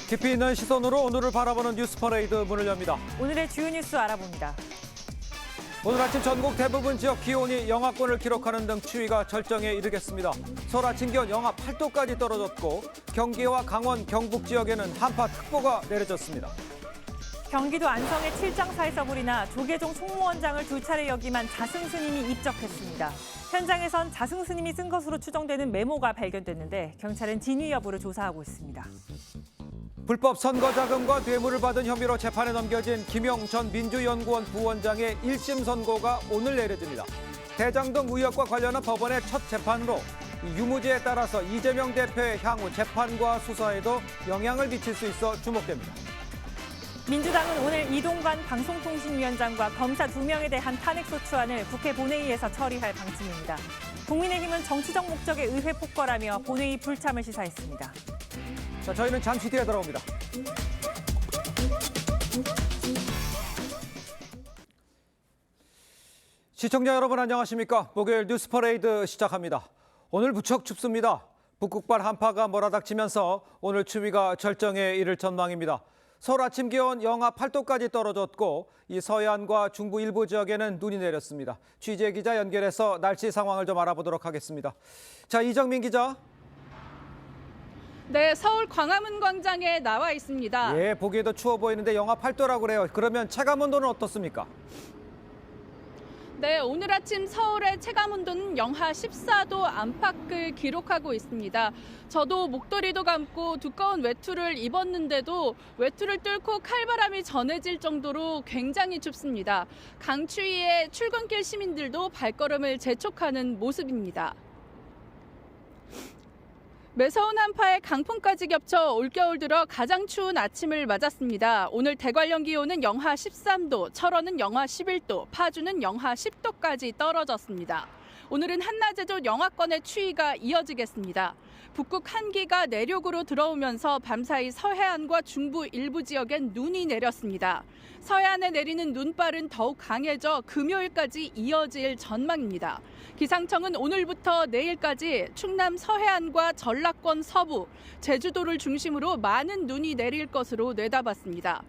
깊이 있는 시선으로 오늘을 바라보는 뉴스 퍼레이드 문을 엽니다. 오늘의 주요 뉴스 알아봅니다. 오늘 아침 전국 대부분 지역 기온이 영하권을 기록하는 등 추위가 절정에 이르겠습니다. 서울 아침 기온 영하 8도까지 떨어졌고 경기와 강원, 경북 지역에는 한파특보가 내려졌습니다. 경기도 안성의 칠장사에서 불이나 조계종 총무원장을 두 차례 역임한 자승스님이 입적했습니다. 현장에선 자승스님이 쓴 것으로 추정되는 메모가 발견됐는데 경찰은 진위 여부를 조사하고 있습니다. 불법 선거자금과 뇌물을 받은 혐의로 재판에 넘겨진 김영 전 민주연구원 부원장의 1심 선고가 오늘 내려집니다. 대장동 의혹과 관련한 법원의 첫 재판으로 유무죄에 따라서 이재명 대표의 향후 재판과 수사에도 영향을 미칠 수 있어 주목됩니다. 민주당은 오늘 이동관 방송통신위원장과 검사 2명에 대한 탄핵소추안을 국회 본회의에서 처리할 방침입니다. 국민의힘은 정치적 목적의 의회 폭거라며 본회의 불참을 시사했습니다. 자, 저희는 잠시 뒤에 돌아옵니다. 시청자 여러분 안녕하십니까? 목요일 뉴스 퍼레이드 시작합니다. 오늘 무척 춥습니다. 북극발 한파가 몰아닥치면서 오늘 추위가 절정에 이를 전망입니다. 서울 아침 기온 영하 8도까지 떨어졌고 이 서해안과 중부 일부 지역에는 눈이 내렸습니다. 취재 기자 연결해서 날씨 상황을 좀 알아보도록 하겠습니다. 자, 이정민 기자. 네, 서울 광화문 광장에 나와 있습니다. 예, 보기에도 추워 보이는데 영하 8도라고 그래요. 그러면 체감온도는 어떻습니까? 네, 오늘 아침 서울의 체감온도는 영하 14도 안팎을 기록하고 있습니다. 저도 목도리도 감고 두꺼운 외투를 입었는데도 외투를 뚫고 칼바람이 전해질 정도로 굉장히 춥습니다. 강추위에 출근길 시민들도 발걸음을 재촉하는 모습입니다. 매서운 한파에 강풍까지 겹쳐 올겨울 들어 가장 추운 아침을 맞았습니다. 오늘 대관령 기온은 영하 13도, 철원은 영하 11도, 파주는 영하 10도까지 떨어졌습니다. 오늘은 한낮에도 영하권의 추위가 이어지겠습니다. 북극 한기가 내륙으로 들어오면서 밤사이 서해안과 중부 일부 지역엔 눈이 내렸습니다. 서해안에 내리는 눈발은 더욱 강해져 금요일까지 이어질 전망입니다. 기상청은 오늘부터 내일까지 충남 서해안과 전라권 서부, 제주도를 중심으로 많은 눈이 내릴 것으로 내다봤습니다.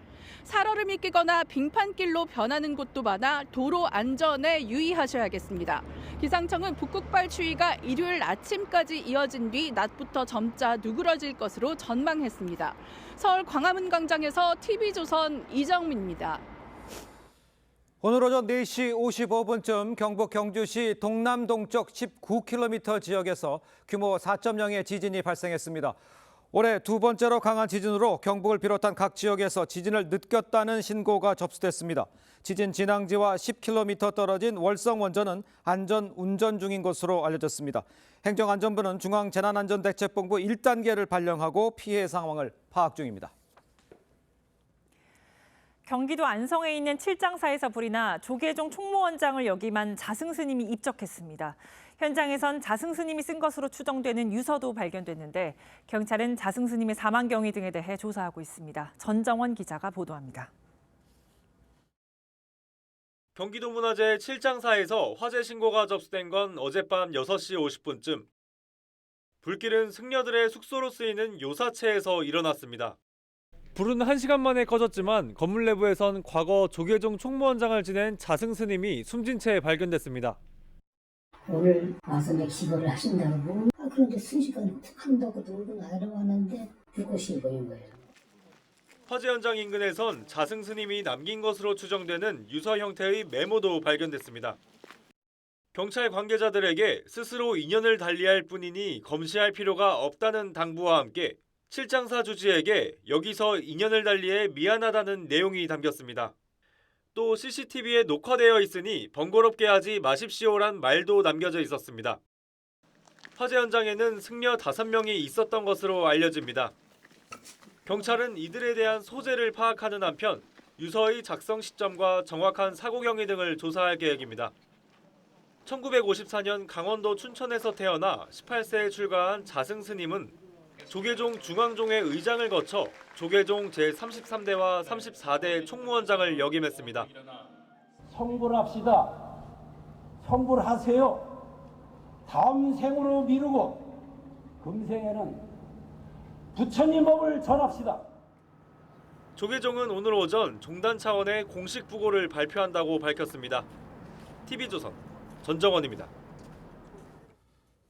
살얼음이 끼거나 빙판길로 변하는 곳도 많아 도로 안전에 유의하셔야겠습니다. 기상청은 북극발 추위가 일요일 아침까지 이어진 뒤 낮부터 점차 누그러질 것으로 전망했습니다. 서울 광화문 광장에서 TV조선 이정민입니다. 오늘 오전 4시 55분쯤 경북 경주시 동남동쪽 19km 지역에서 규모 4.0의 지진이 발생했습니다. 올해 두 번째로 강한 지진으로 경북을 비롯한 각 지역에서 지진을 느꼈다는 신고가 접수됐습니다. 지진 진앙지와 10km 떨어진 월성 원전은 안전 운전 중인 것으로 알려졌습니다. 행정안전부는 중앙재난안전대책본부 1단계를 발령하고 피해 상황을 파악 중입니다. 경기도 안성에 있는 칠장사에서 불이나 조계종 총무원장을 역임한 자승스님이 입적했습니다. 현장에선 자승스님이 쓴 것으로 추정되는 유서도 발견됐는데 경찰은 자승스님의 사망 경위 등에 대해 조사하고 있습니다. 전정원 기자가 보도합니다. 경기도 문화재 칠장사에서 화재 신고가 접수된 건 어젯밤 6시 50분쯤. 불길은 승려들의 숙소로 쓰이는 요사체에서 일어났습니다. 불은 1시간 만에 꺼졌지만 건물 내부에선 과거 조계종 총무원장을 지낸 자승스님이 숨진 채 발견됐습니다. 오늘 와서 멕시코를 하신다고. 그런데 순식간에 한다고 놀고 내려왔는데 그것이 보인 거예요. 화재 현장 인근에선 자승스님이 남긴 것으로 추정되는 유서 형태의 메모도 발견됐습니다. 경찰 관계자들에게 스스로 인연을 달리할 뿐이니 검시할 필요가 없다는 당부와 함께 칠장사 주지에게 여기서 인연을 달리해 미안하다는 내용이 담겼습니다. 또 CCTV에 녹화되어 있으니 번거롭게 하지 마십시오란 말도 남겨져 있었습니다. 화재 현장에는 승려 5명이 있었던 것으로 알려집니다. 경찰은 이들에 대한 소재를 파악하는 한편 유서의 작성 시점과 정확한 사고 경위 등을 조사할 계획입니다. 1954년 강원도 춘천에서 태어나 18세에 출가한 자승스님은 조계종 중앙종회 의장을 거쳐 조계종 제33대와 34대 총무원장을 역임했습니다. 성불 합시다. 성불하세요. 다음 생으로 미루고 금생에는 부처님 법을 전합시다. 조계종은 오늘 오전 종단 차원의 공식 부고를 발표한다고 밝혔습니다. TV조선 전정원입니다.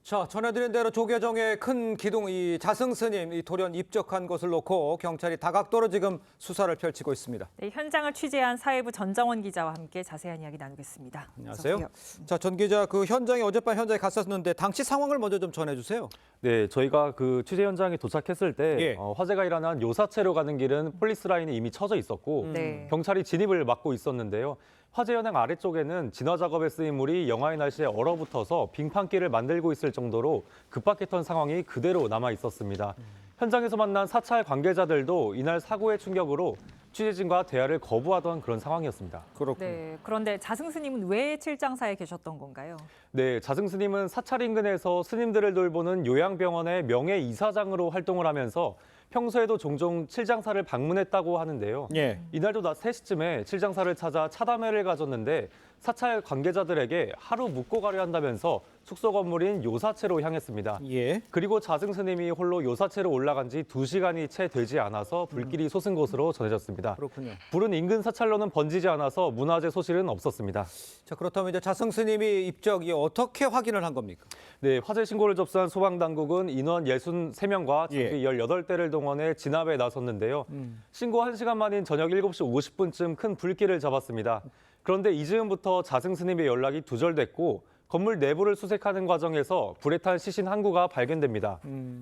자, 전해드린 대로 조계종의 큰 기둥, 이 자승스님 이 돌연 입적한 것을 놓고 경찰이 다각도로 지금 수사를 펼치고 있습니다. 네, 현장을 취재한 사회부 전정원 기자와 함께 자세한 이야기 나누겠습니다. 안녕하세요. 어서 오세요. 자, 전 기자, 그 현장에 어젯밤 현장에 갔었는데 당시 상황을 먼저 좀 전해주세요. 네, 저희가 그 취재 현장에 도착했을 때 예. 화재가 일어난 요사체로 가는 길은 폴리스 라인이 이미 쳐져 있었고 네. 경찰이 진입을 막고 있었는데요. 화재 현장 아래쪽에는 진화 작업에 쓰인 물이 영하의 날씨에 얼어붙어서 빙판길을 만들고 있을 정도로 급박했던 상황이 그대로 남아 있었습니다. 현장에서 만난 사찰 관계자들도 이날 사고의 충격으로 취재진과 대화를 거부하던 그런 상황이었습니다. 그렇군요. 네, 그런데 자승스님은 왜 칠장사에 계셨던 건가요? 네, 자승스님은 사찰 인근에서 스님들을 돌보는 요양병원의 명예 이사장으로 활동을 하면서 평소에도 종종 칠장사를 방문했다고 하는데요. 예. 이날도 낮 3시쯤에 칠장사를 찾아 차담회를 가졌는데 사찰 관계자들에게 하루 묵고 가려 한다면서 숙소 건물인 요사체로 향했습니다. 예. 그리고 자승스님이 홀로 요사체로 올라간 지 2시간이 채 되지 않아서 불길이 솟은 것으로 전해졌습니다. 그렇군요. 불은 인근 사찰로는 번지지 않아서 문화재 소실은 없었습니다. 자, 그렇다면 이제 자승스님이 입적이 어떻게 확인을 한 겁니까? 네, 화재 신고를 접수한 소방당국은 인원 63명과 장비 예. 18대를 동원해 진압에 나섰는데요. 신고 1시간 만인 저녁 7시 50분쯤 큰 불길을 잡았습니다. 그런데 이즈음부터 자승스님의 연락이 두절됐고 건물 내부를 수색하는 과정에서 불에 탄 시신 한 구가 발견됩니다.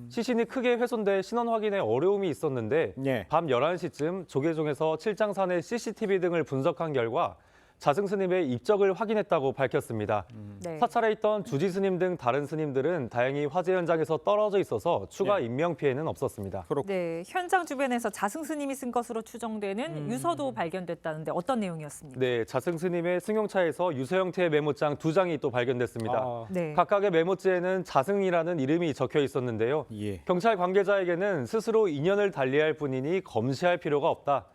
시신이 크게 훼손돼 신원 확인에 어려움이 있었는데 예. 밤 11시쯤 조계종에서 칠장산의 CCTV 등을 분석한 결과 자승스님의 입적을 확인했다고 밝혔습니다. 네. 사찰에 있던 주지 스님 등 다른 스님들은 다행히 화재 현장에서 떨어져 있어서 추가 인명 피해는 없었습니다. 네, 현장 주변에서 자승스님이 쓴 것으로 추정되는 유서도 발견됐다는데 어떤 내용이었습니까? 네, 자승스님의 승용차에서 유서 형태의 메모장 2장이 또 발견됐습니다. 아, 네. 각각의 메모지에는 자승이라는 이름이 적혀 있었는데요. 예. 경찰 관계자에게는 스스로 인연을 달리할 뿐이니 검시할 필요가 없다.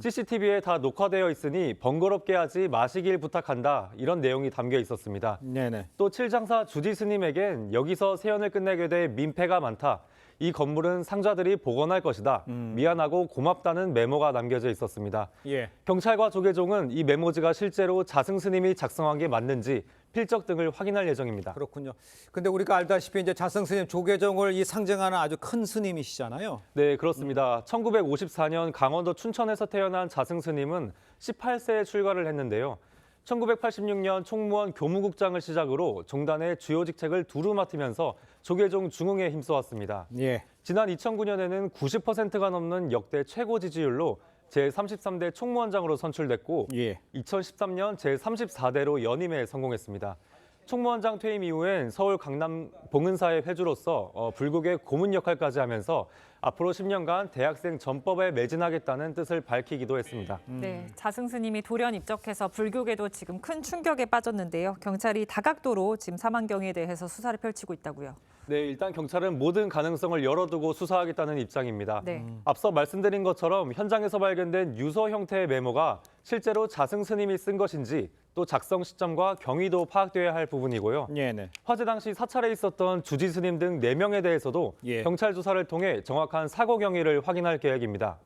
CCTV에 다 녹화되어 있으니 번거롭게 하지 마시길 부탁한다. 이런 내용이 담겨 있었습니다. 네네. 또 칠장사 주지 스님에겐 여기서 세연을 끝내게 돼 민폐가 많다. 이 건물은 상자들이 복원할 것이다. 미안하고 고맙다는 메모가 남겨져 있었습니다. 예. 경찰과 조계종은 이 메모지가 실제로 자승스님이 작성한 게 맞는지 필적 등을 확인할 예정입니다. 그렇군요. 근데 우리가 알다시피 이제 자승스님 조계종을 이 상징하는 아주 큰 스님이시잖아요. 네, 그렇습니다. 1954년 강원도 춘천에서 태어난 자승스님은 18세에 출가를 했는데요. 1986년 총무원 교무국장을 시작으로 종단의 주요 직책을 두루 맡으면서 조계종 중흥에 힘써왔습니다. 예. 지난 2009년에는 90%가 넘는 역대 최고 지지율로 제33대 총무원장으로 선출됐고 예. 2013년 제34대로 연임에 성공했습니다. 총무원장 퇴임 이후엔 서울 강남 봉은사의 회주로서 불국의 고문 역할까지 하면서 앞으로 10년간 대학생 전법에 매진하겠다는 뜻을 밝히기도 했습니다. 네, 자승스님이 돌연 입적해서 불교계도 지금 큰 충격에 빠졌는데요. 경찰이 다각도로 지금 사망 경위에 대해서 수사를 펼치고 있다고요. 네, 일단 경찰은 모든 가능성을 열어두고 수사하겠다는 입장입니다. 네. 앞서 말씀드린 것처럼 현장에서 발견된 유서 형태의 메모가 실제로 자승스님이 쓴 것인지 또 작성 시점과 경위도 파악돼야 할 부분이고요. 네네. 화재 당시 사찰에 있었던 주지 스님 등 4명에 대해서도 예. 경찰 조사를 통해 정확한 사고 경위를 확인할 계획입니다.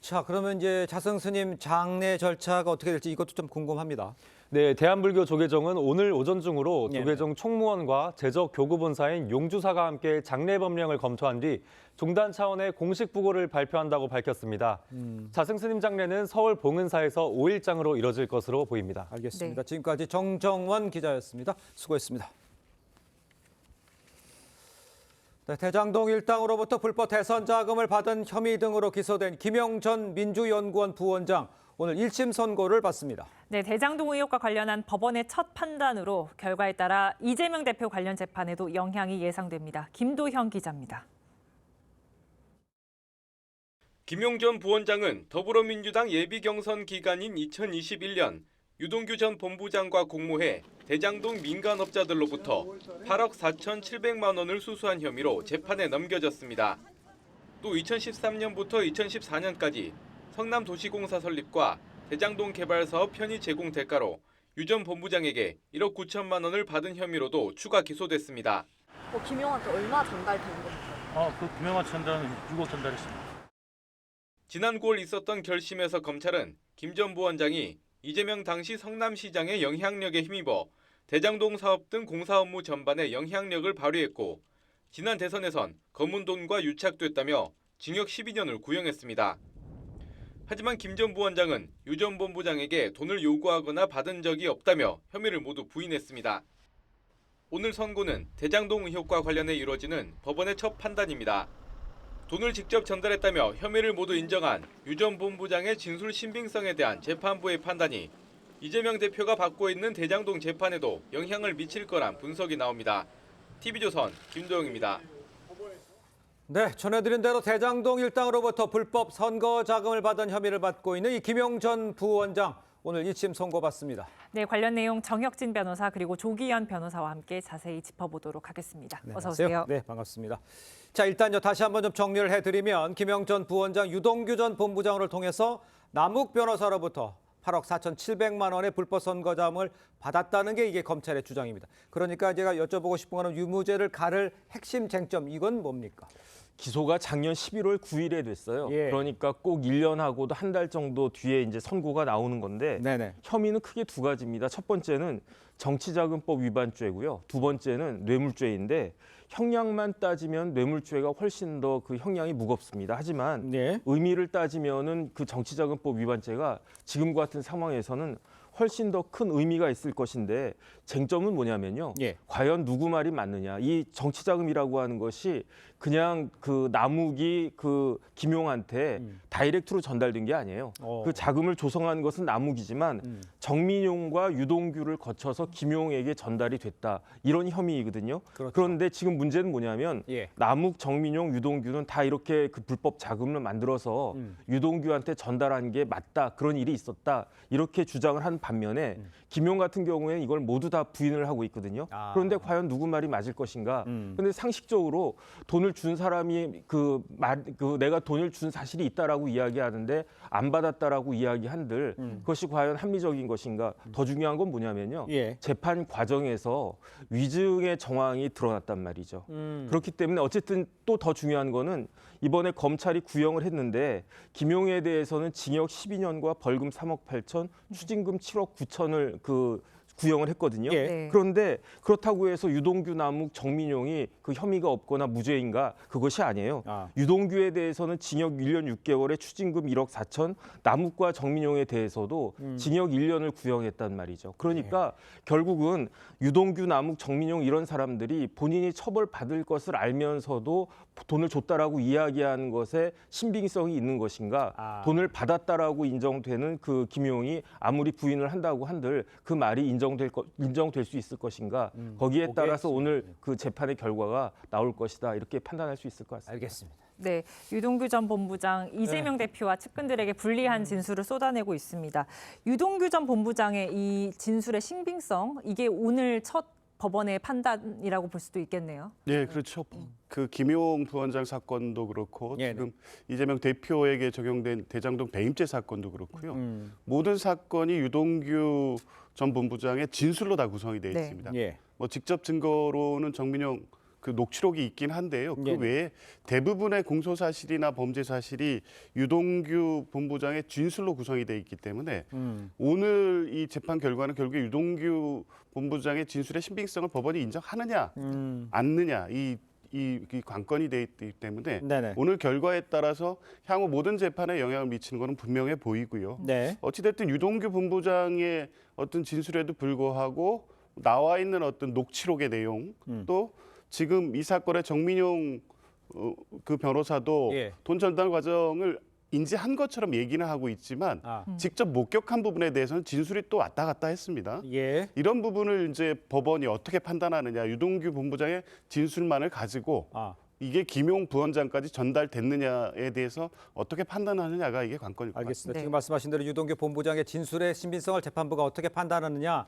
자, 그러면 이제 자승스님 장례 절차가 어떻게 될지 이것도 좀 궁금합니다. 네, 대한불교 조계종은 오늘 오전 중으로 네. 조계종 총무원과 제적 교구본사인 용주사가 함께 장례 법령을 검토한 뒤 종단 차원의 공식 부고를 발표한다고 밝혔습니다. 자승스님 장례는 서울 봉은사에서 5일장으로 이뤄질 것으로 보입니다. 알겠습니다. 네. 지금까지 정정원 기자였습니다. 수고했습니다. 네, 대장동 일당으로부터 불법 대선 자금을 받은 혐의 등으로 기소된 김영전 민주연구원 부원장 오늘 1심 선고를 받습니다. 네, 대장동 의혹과 관련한 법원의 첫 판단으로 결과에 따라 이재명 대표 관련 재판에도 영향이 예상됩니다. 김도형 기자입니다. 김용전 부원장은 더불어민주당 예비경선 기간인 2021년 유동규 전 본부장과 공모해 대장동 민간업자들로부터 8억 4,700만 원을 수수한 혐의로 재판에 넘겨졌습니다. 또 2013년부터 2014년까지 성남도시공사 설립과 대장동 개발사업 편의 제공 대가로 유 전 본부장에게 1억 9천만 원을 받은 혐의로도 추가 기소됐습니다. 김용한테 얼마 전달된 겁니까? 그 김영환 전달은 6억 전달했습니다. 지난 9월 있었던 결심에서 검찰은 김 전 부원장이 이재명 당시 성남시장의 영향력에 힘입어 대장동 사업 등 공사 업무 전반에 영향력을 발휘했고 지난 대선에선 검은 돈과 유착됐다며 징역 12년을 구형했습니다. 하지만 김 전 부원장은 유 전 본부장에게 돈을 요구하거나 받은 적이 없다며 혐의를 모두 부인했습니다. 오늘 선고는 대장동 의혹과 관련해 이루어지는 법원의 첫 판단입니다. 돈을 직접 전달했다며 혐의를 모두 인정한 유 전 본부장의 진술 신빙성에 대한 재판부의 판단이 이재명 대표가 받고 있는 대장동 재판에도 영향을 미칠 거란 분석이 나옵니다. TV조선 김도영입니다. 네, 전해드린 대로 대장동 일당으로부터 불법 선거 자금을 받은 혐의를 받고 있는 이 김용 전 부원장 오늘 1심 선고받습니다. 네, 관련 내용 정혁진 변호사 그리고 조기현 변호사와 함께 자세히 짚어보도록 하겠습니다. 네, 어서 안녕하세요. 오세요. 네, 반갑습니다. 자, 일단요 다시 한번 좀 정리를 해드리면 김용 전 부원장 유동규 전 본부장을 통해서 남욱 변호사로부터 8억 4,700만 원의 불법 선거 자금을 받았다는 게 이게 검찰의 주장입니다. 그러니까 제가 여쭤보고 싶은 거는 유무죄를 가를 핵심 쟁점 이건 뭡니까? 기소가 작년 11월 9일에 됐어요. 예. 그러니까 꼭 1년하고도 한 달 정도 뒤에 이제 선고가 나오는 건데 네네. 혐의는 크게 두 가지입니다. 첫 번째는 정치자금법 위반죄고요. 두 번째는 뇌물죄인데 형량만 따지면 뇌물죄가 훨씬 더 그 형량이 무겁습니다. 하지만 네. 의미를 따지면은 그 정치자금법 위반죄가 지금 같은 상황에서는 훨씬 더 큰 의미가 있을 것인데 쟁점은 뭐냐면요. 예. 과연 누구 말이 맞느냐. 이 정치자금이라고 하는 것이 그냥 그 남욱이 그 김용한테 다이렉트로 전달된 게 아니에요. 그 자금을 조성한 것은 남욱이지만 정민용과 유동규를 거쳐서 김용에게 전달이 됐다. 이런 혐의이거든요. 그렇죠. 그런데 지금 문제는 뭐냐면 예. 남욱, 정민용, 유동규는 다 이렇게 그 불법 자금을 만들어서 유동규한테 전달한 게 맞다. 그런 일이 있었다. 이렇게 주장을 한 반면에 김용 같은 경우에는 이걸 모두 다 부인을 하고 있거든요. 아. 그런데 과연 누구 말이 맞을 것인가? 근데 상식적으로 돈을 준 사람이 내가 돈을 준 사실이 있다라고 이야기하는데 안 받았다라고 이야기한들 그것이 과연 합리적인 것인가? 더 중요한 건 뭐냐면요. 예. 재판 과정에서 위증의 정황이 드러났단 말이죠. 그렇기 때문에 어쨌든 또 더 중요한 거는 이번에 검찰이 구형을 했는데 김용에 대해서는 징역 12년과 벌금 3억 8천, 추징금 7억 9천을 구형을 했거든요. 예. 네. 그런데 그렇다고 해서 유동규, 남욱, 정민용이 그 혐의가 없거나 무죄인가? 그것이 아니에요. 아. 유동규에 대해서는 징역 1년 6개월에 추징금 1억 4천, 남욱과 정민용에 대해서도 징역 1년을 구형했단 말이죠. 그러니까 결국은 유동규, 남욱, 정민용 이런 사람들이 본인이 처벌받을 것을 알면서도 돈을 줬다라고 이야기하는 것에 신빙성이 있는 것인가? 아. 돈을 받았다라고 인정되는 그 김용이 아무리 부인을 한다고 한들 그 말이 인정될 수 있을 것인가? 거기에 따라서 오늘 그 재판의 결과가 나올 것이다. 이렇게 판단할 수 있을 것 같습니다. 알겠습니다. 네, 유동규 전 본부장 이재명 대표와 측근들에게 불리한 진술을 쏟아내고 있습니다. 유동규 전 본부장의 이 진술의 신빙성 이게 오늘 첫 법원의 판단이라고 볼 수도 있겠네요. 네, 그렇죠. 그 김용 부원장 사건도 그렇고 네네. 지금 이재명 대표에게 적용된 대장동 배임죄 사건도 그렇고요. 모든 사건이 유동규 전 본부장의 진술로 다 구성이 되어 네. 있습니다. 예. 뭐 직접 증거로는 정민용 그 녹취록이 있긴 한데요. 그 네네. 외에 대부분의 공소 사실이나 범죄 사실이 유동규 본부장의 진술로 구성이 되어 있기 때문에 오늘 이 재판 결과는 결국에 유동규 본부장의 진술의 신빙성을 법원이 인정하느냐, 않느냐 이 관건이 되어 있기 때문에 네네. 오늘 결과에 따라서 향후 모든 재판에 영향을 미치는 것은 분명해 보이고요. 네. 어찌됐든 유동규 본부장의 어떤 진술에도 불구하고 나와 있는 어떤 녹취록의 내용 또 지금 이 사건의 정민용 그 변호사도 예. 돈 전달 과정을 인지한 것처럼 얘기는 하고 있지만 아. 직접 목격한 부분에 대해서는 진술이 또 왔다 갔다 했습니다. 예. 이런 부분을 이제 법원이 어떻게 판단하느냐, 유동규 본부장의 진술만을 가지고 아. 이게 김용 부원장까지 전달됐느냐에 대해서 어떻게 판단하느냐가 이게 관건일 것 같습니다. 알겠습니다. 네. 지금 말씀하신 대로 유동규 본부장의 진술의 신빙성을 재판부가 어떻게 판단하느냐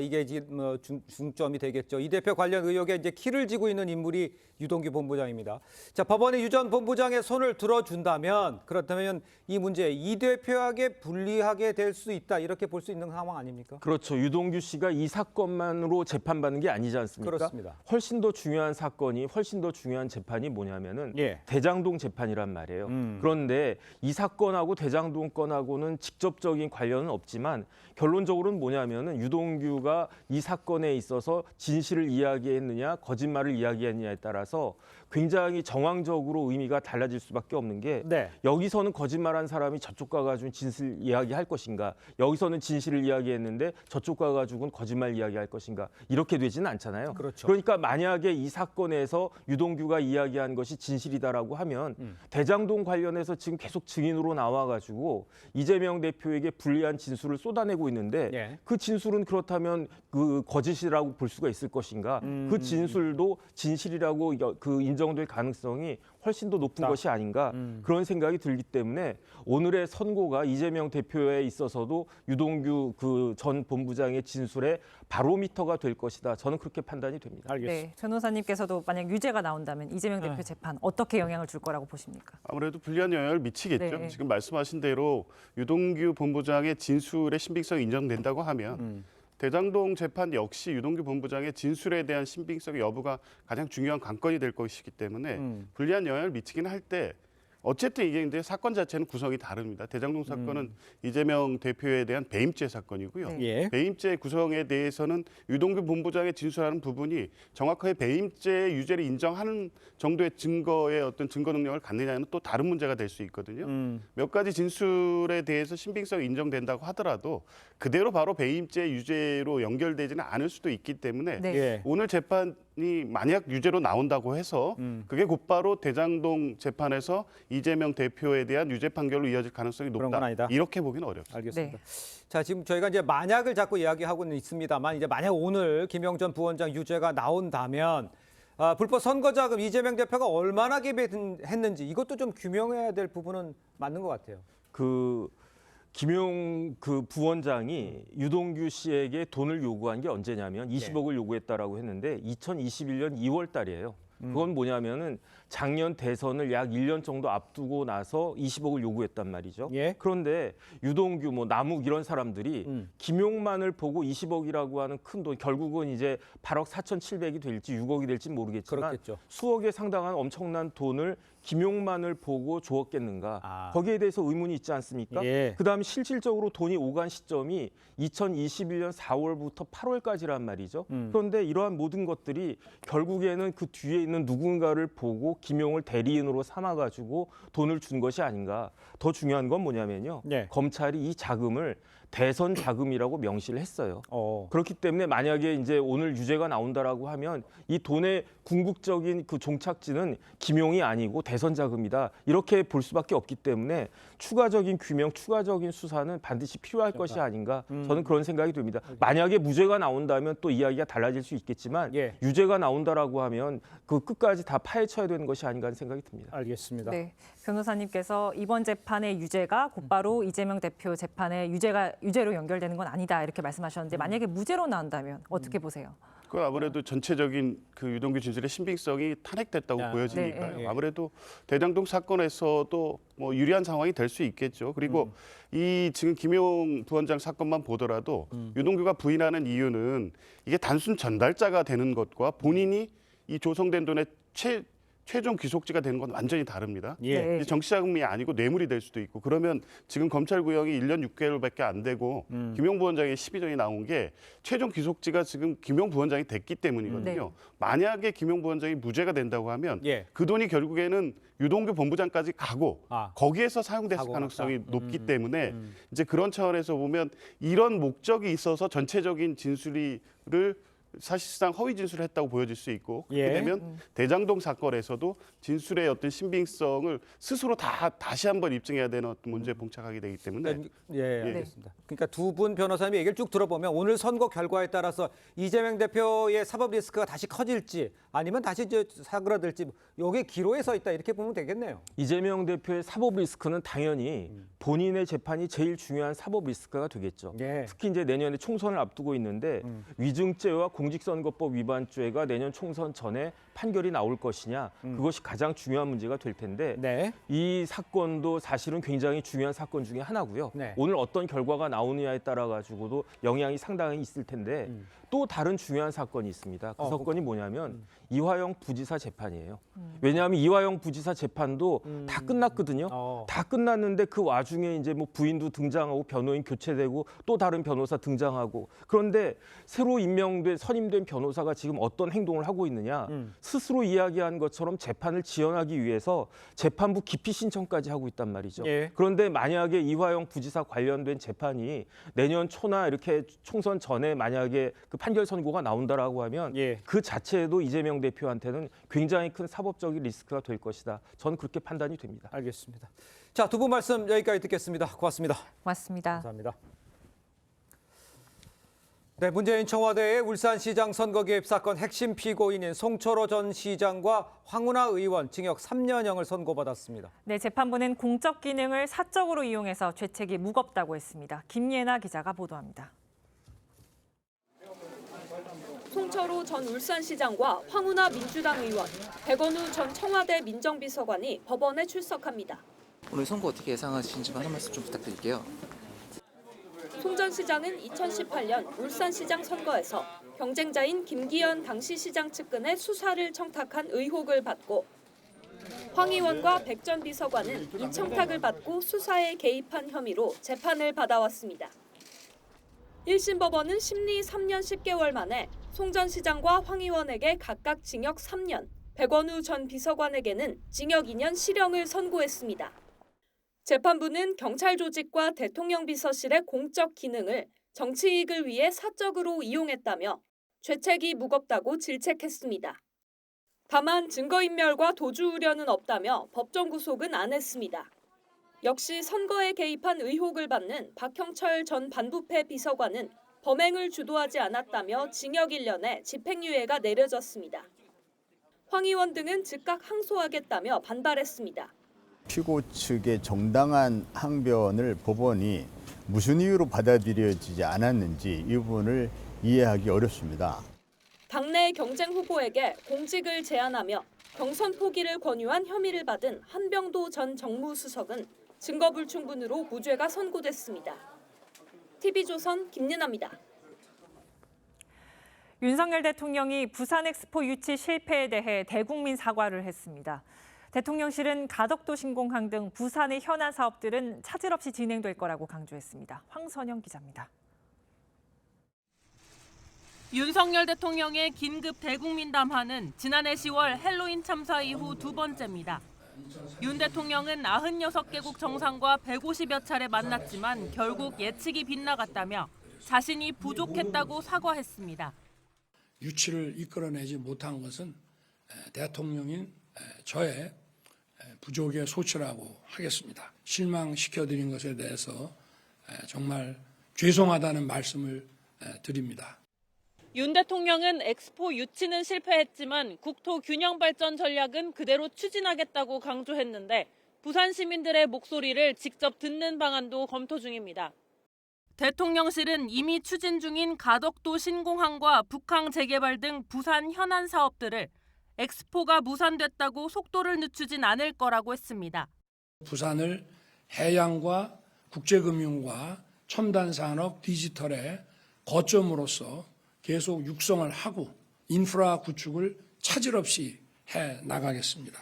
이게 지금 중점이 되겠죠. 이 대표 관련 의혹에 이제 키를 쥐고 있는 인물이 유동규 본부장입니다. 자, 법원이 유 전 본부장의 손을 들어준다면 그렇다면 이 문제 이 대표에게 불리하게 될 수 있다 이렇게 볼 수 있는 상황 아닙니까? 그렇죠. 유동규 씨가 이 사건만으로 재판받는 게 아니지 않습니까? 그렇습니다. 훨씬 더 중요한 사건이 훨씬 더 중요한 재판이 뭐냐면은 예. 대장동 재판이란 말이에요. 그런데 이 사건하고 대장동 건하고는 직접적인 관련은 없지만 결론적으로는 뭐냐면은 유동규가 이 사건에 있어서 진실을 이야기했느냐 거짓말을 이야기했느냐에 따라서 굉장히 정황적으로 의미가 달라질 수밖에 없는 게 네. 여기서는 거짓말한 사람이 저쪽 가가지고 진실 이야기할 것인가, 여기서는 진실을 이야기했는데 저쪽 가가지고는 거짓말 이야기할 것인가, 이렇게 되지는 않잖아요. 그렇죠. 그러니까 만약에 이 사건에서 유동규가 이야기한 것이 진실이다라고 하면 대장동 관련해서 지금 계속 증인으로 나와가지고 이재명 대표에게 불리한 진술을 쏟아내고 있는데 예. 그 진술은 그렇다면 그 거짓이라고 볼 수가 있을 것인가? 그 진술도 진실이라고 인정될 가능성이 훨씬 더 높은 것이 아닌가 그런 생각이 들기 때문에 오늘의 선고가 이재명 대표에 있어서도 유동규 그 전 본부장의 진술의 바로미터가 될 것이다. 저는 그렇게 판단이 됩니다. 알겠습니다. 네, 변호사님께서도 만약 유죄가 나온다면 이재명 대표 재판 어떻게 영향을 줄 거라고 보십니까? 아무래도 불리한 영향을 미치겠죠. 네. 지금 말씀하신 대로 유동규 본부장의 진술의 신빙성이 인정된다고 하면 대장동 재판 역시 유동규 본부장의 진술에 대한 신빙성 여부가 가장 중요한 관건이 될 것이기 때문에 불리한 영향을 미치긴 할 때 어쨌든 이게 이제 사건 자체는 구성이 다릅니다. 대장동 사건은 이재명 대표에 대한 배임죄 사건이고요. 네. 예. 배임죄 구성에 대해서는 유동규 본부장의 진술하는 부분이 정확하게 배임죄 유죄를 인정하는 정도의 증거의 어떤 증거 능력을 갖느냐는 또 다른 문제가 될 수 있거든요. 몇 가지 진술에 대해서 신빙성이 인정된다고 하더라도 그대로 바로 배임죄 유죄로 연결되지는 않을 수도 있기 때문에 네. 예. 오늘 재판이 만약 유죄로 나온다고 해서 그게 곧바로 대장동 재판에서 이재명 대표에 대한 유죄 판결로 이어질 가능성이 그런 건 높다. 아니다. 이렇게 보기는 어렵습니다. 알겠습니다. 네. 자, 지금 저희가 이제 만약을 자꾸 이야기하고는 있습니다만 이제 만약 오늘 김영전 부원장 유죄가 나온다면 불법 선거자금 이재명 대표가 얼마나 개입했는지 이것도 좀 규명해야 될 부분은 맞는 것 같아요. 김용 부원장이 유동규 씨에게 돈을 요구한 게 언제냐면 20억을 요구했다라고 했는데 2021년 2월 달이에요. 그건 뭐냐면은 작년 대선을 약 1년 정도 앞두고 나서 20억을 요구했단 말이죠. 예. 그런데 유동규, 남욱 이런 사람들이 김용만을 보고 20억이라고 하는 큰 돈, 결국은 이제 8억 4,700이 될지 6억이 될지 모르겠지만 그렇겠죠. 수억에 상당한 엄청난 돈을 김용만을 보고 주었겠는가. 거기에 대해서 의문이 있지 않습니까? 예. 그다음에 실질적으로 돈이 오간 시점이 2021년 4월부터 8월까지란 말이죠. 그런데 이러한 모든 것들이 결국에는 그 뒤에 있는 누군가를 보고 김용을 대리인으로 삼아가지고 돈을 준 것이 아닌가. 더 중요한 건 뭐냐면요. 네. 검찰이 이 자금을 대선 자금이라고 명시를 했어요. 그렇기 때문에 만약에 이제 오늘 유죄가 나온다라고 하면 이 돈의 궁극적인 그 종착지는 김용이 아니고 대선 자금이다. 이렇게 볼 수밖에 없기 때문에 추가적인 규명, 추가적인 수사는 반드시 필요할 것이 아닌가. 저는 그런 생각이 듭니다. 만약에 무죄가 나온다면 또 이야기가 달라질 수 있겠지만 예. 유죄가 나온다라고 하면 그 끝까지 다 파헤쳐야 되는 것이 아닌가 하는 생각이 듭니다. 알겠습니다. 네, 변호사님께서 이번 재판의 유죄가 곧바로 이재명 대표 재판의 유죄로 연결되는 건 아니다 이렇게 말씀하셨는데 만약에 무죄로 나온다면 어떻게 보세요? 그 아무래도 전체적인 그 유동규 진술의 신빙성이 탄핵됐다고 보여지니까요. 네. 아무래도 대장동 사건에서도 뭐 유리한 상황이 될 수 있겠죠. 그리고 이 지금 김용 부원장 사건만 보더라도 유동규가 부인하는 이유는 이게 단순 전달자가 되는 것과 본인이 이 조성된 돈의 최종 귀속지가 되는 건 완전히 다릅니다. 예. 네. 정치자금이 아니고 뇌물이 될 수도 있고 그러면 지금 검찰 구형이 1년 6개월밖에 안 되고 김용 부원장의 12전이 나온 게 최종 귀속지가 지금 김용 부원장이 됐기 때문이거든요. 네. 만약에 김용 부원장이 무죄가 된다고 하면 예. 그 돈이 결국에는 유동규 본부장까지 가고 거기에서 사용됐을 가능성이 높기 때문에 이제 그런 차원에서 보면 이런 목적이 있어서 전체적인 진술을 사실상 허위 진술을 했다고 보여질 수 있고 그렇게 되면 대장동 사건에서도 진술의 어떤 신빙성을 스스로 다시 한번 입증해야 되는 어떤 문제에 봉착하게 되기 때문에 알겠습니다. 그러니까 두 분 변호사님의 얘기를 쭉 들어보면 오늘 선거 결과에 따라서 이재명 대표의 사법 리스크가 다시 커질지 아니면 다시 이제 사그라들지 여기에 기로에 서 있다 이렇게 보면 되겠네요. 이재명 대표의 사법 리스크는 당연히 본인의 재판이 제일 중요한 사법 리스크가 되겠죠. 예. 특히 이제 내년에 총선을 앞두고 있는데 위증죄와 공직선거법 위반죄가 내년 총선 전에 판결이 나올 것이냐, 그것이 가장 중요한 문제가 될 텐데 네. 이 사건도 사실은 굉장히 중요한 사건 중에 하나고요. 네. 오늘 어떤 결과가 나오느냐에 따라 가지고도 영향이 상당히 있을 텐데 또 다른 중요한 사건이 있습니다. 그 사건이 뭐냐면 이화영 부지사 재판이에요. 왜냐하면 이화영 부지사 재판도 다 끝났거든요. 다 끝났는데 그 와중에 이제 뭐 부인도 등장하고 변호인 교체되고 또 다른 변호사 등장하고, 그런데 새로 선임된 변호사가 지금 어떤 행동을 하고 있느냐, 스스로 이야기한 것처럼 재판을 지연하기 위해서 재판부 기피 신청까지 하고 있단 말이죠. 예. 그런데 만약에 이화영 부지사 관련된 재판이 내년 초나 이렇게 총선 전에 만약에 그 판결 선고가 나온다라고 하면 예. 그 자체에도 이재명 대표한테는 굉장히 큰 사법적인 리스크가 될 것이다. 저는 그렇게 판단이 됩니다. 알겠습니다. 자, 두 분 말씀 여기까지 듣겠습니다. 고맙습니다. 고맙습니다. 감사합니다. 네, 문재인 청와대의 울산시장 선거 개입 사건 핵심 피고인인 송철호 전 시장과 황운하 의원 징역 3년형을 선고받았습니다. 네, 재판부는 공적 기능을 사적으로 이용해서 죄책이 무겁다고 했습니다. 김예나 기자가 보도합니다. 송철호 전 울산시장과 황운하 민주당 의원, 백원우 전 청와대 민정비서관이 법원에 출석합니다. 오늘 선거 어떻게 예상하시는지만 한 말씀 좀 부탁드릴게요. 송 전 시장은 2018년 울산시장 선거에서 경쟁자인 김기현 당시 시장 측근의 수사를 청탁한 의혹을 받고, 황 의원과 백 전 비서관은 이 청탁을 받고 수사에 개입한 혐의로 재판을 받아왔습니다. 1심 법원은 심리 3년 10개월 만에 송 전 시장과 황 의원에게 각각 징역 3년, 백원우 전 비서관에게는 징역 2년 실형을 선고했습니다. 재판부는 경찰 조직과 대통령 비서실의 공적 기능을 정치 이익을 위해 사적으로 이용했다며 죄책이 무겁다고 질책했습니다. 다만 증거인멸과 도주 우려는 없다며 법정 구속은 안 했습니다. 역시 선거에 개입한 의혹을 받는 박형철 전 반부패 비서관은 범행을 주도하지 않았다며 징역 1년에 집행유예가 내려졌습니다. 황 의원 등은 즉각 항소하겠다며 반발했습니다. 피고 측의 정당한 항변을 법원이 무슨 이유로 받아들여지지 않았는지 이 부분을 이해하기 어렵습니다. 당내 경쟁 후보에게 공직을 제안하며 경선 포기를 권유한 혐의를 받은 한병도 전 정무수석은 증거불충분으로 무죄가 선고됐습니다. TV조선 김예나입니다. 윤석열 대통령이 부산 엑스포 유치 실패에 대해 대국민 사과를 했습니다. 대통령실은 가덕도 신공항 등 부산의 현안 사업들은 차질 없이 진행될 거라고 강조했습니다. 황선영 기자입니다. 윤석열 대통령의 긴급 대국민 담화는 지난해 10월 헬로윈 참사 이후 두 번째입니다. 윤 대통령은 96개국 정상과 150여 차례 만났지만 결국 예측이 빗나갔다며 자신이 부족했다고 사과했습니다. 유치를 이끌어내지 못한 것은 대통령인 저의 부족의 소치라고 하겠습니다. 실망시켜드린 것에 대해서 정말 죄송하다는 말씀을 드립니다. 윤 대통령은 엑스포 유치는 실패했지만 국토 균형 발전 전략은 그대로 추진하겠다고 강조했는데 부산 시민들의 목소리를 직접 듣는 방안도 검토 중입니다. 대통령실은 이미 추진 중인 가덕도 신공항과 북항 재개발 등 부산 현안 사업들을 엑스포가 무산됐다고 속도를 늦추진 않을 거라고 했습니다. 부산을 해양과 국제금융과 첨단산업 디지털의 거점으로서 계속 육성을 하고 인프라 구축을 차질 없이 해 나가겠습니다.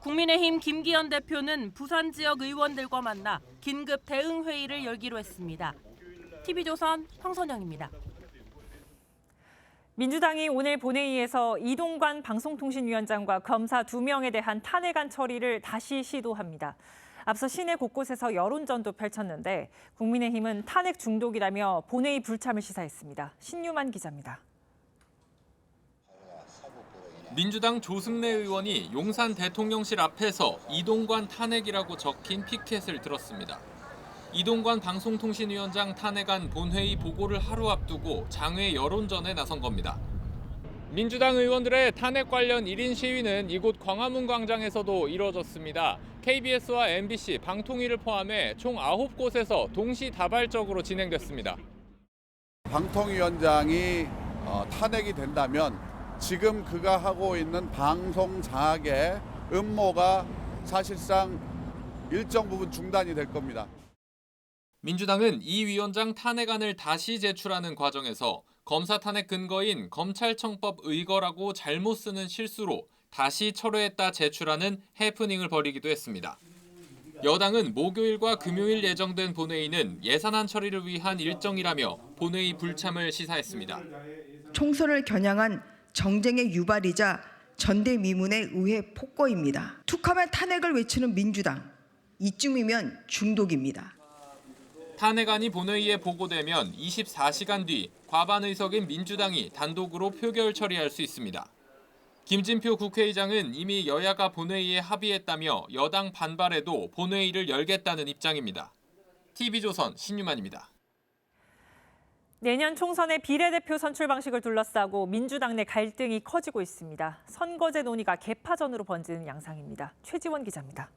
국민의힘 김기현 대표는 부산 지역 의원들과 만나 긴급 대응 회의를 열기로 했습니다. TV조선 황선영입니다. 민주당이 오늘 본회의에서 이동관 방송통신위원장과 검사 2명에 대한 탄핵안 처리를 다시 시도합니다. 앞서 시내 곳곳에서 여론전도 펼쳤는데 국민의힘은 탄핵 중독이라며 본회의 불참을 시사했습니다. 신유만 기자입니다. 민주당 조승래 의원이 용산 대통령실 앞에서 이동관 탄핵이라고 적힌 피켓을 들었습니다. 이동관 방송통신위원장 탄핵안 본회의 보고를 하루 앞두고 장외 여론전에 나선 겁니다. 민주당 의원들의 탄핵 관련 1인 시위는 이곳 광화문 광장에서도 이뤄졌습니다. KBS와 MBC, 방통위를 포함해 총 9곳에서 동시다발적으로 진행됐습니다. 방통위원장이 탄핵이 된다면 지금 그가 하고 있는 방송 장악의 음모가 사실상 일정 부분 중단이 될 겁니다. 민주당은 이 위원장 탄핵안을 다시 제출하는 과정에서 검사 탄핵 근거인 검찰청법 의거라고 잘못 쓰는 실수로 다시 철회했다 제출하는 해프닝을 벌이기도 했습니다. 여당은 목요일과 금요일 예정된 본회의는 예산안 처리를 위한 일정이라며 본회의 불참을 시사했습니다. 총선을 겨냥한 정쟁의 유발이자 전대미문의 의회 폭거입니다. 툭하면 탄핵을 외치는 민주당, 이쯤이면 중독입니다. 탄핵안이 본회의에 보고되면 24시간 뒤 과반 의석인 민주당이 단독으로 표결 처리할 수 있습니다. 김진표 국회의장은 이미 여야가 본회의에 합의했다며 여당 반발에도 본회의를 열겠다는 입장입니다. TV조선 신유만입니다. 내년 총선의 비례대표 선출 방식을 둘러싸고 민주당 내 갈등이 커지고 있습니다. 선거제 논의가 개파전으로 번지는 양상입니다. 최지원 기자입니다.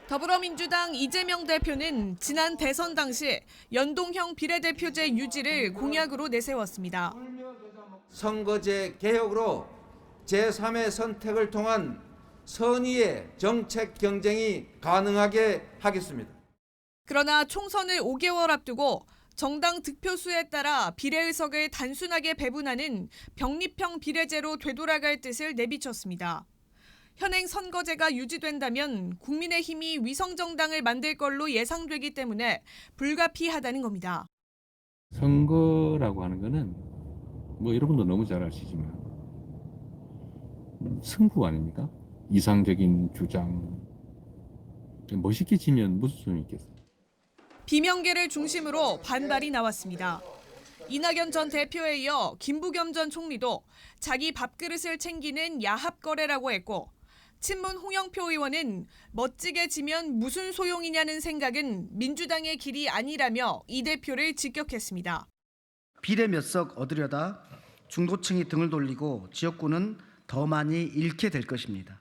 더불어민주당 이재명 대표는 지난 대선 당시 연동형 비례대표제 유지를 공약으로 내세웠습니다. 선거제 개혁으로 제3의 선택을 통한 선의의 정책 경쟁이 가능하게 하겠습니다. 그러나 총선을 5개월 앞두고 정당 득표수에 따라 비례의석을 단순하게 배분하는 병립형 비례제로 되돌아갈 뜻을 내비쳤습니다. 현행 선거제가 유지된다면 국민의힘이 위성정당을 만들 걸로 예상되기 때문에 불가피하다는 겁니다. 선거라고 하는 거는 여러분도 너무 잘 아시지만 승부 아닙니까? 이상적인 주장. 멋있게 지면 무슨 소용이 있겠어요? 비명계를 중심으로 반발이 나왔습니다. 이낙연 전 대표에 이어 김부겸 전 총리도 자기 밥그릇을 챙기는 야합거래라고 했고, 친문 홍영표 의원은 멋지게 지면 무슨 소용이냐는 생각은 민주당의 길이 아니라며 이 대표를 직격했습니다. 비례 몇 석 얻으려다 중도층이 등을 돌리고 지역구는 더 많이 잃게 될 것입니다.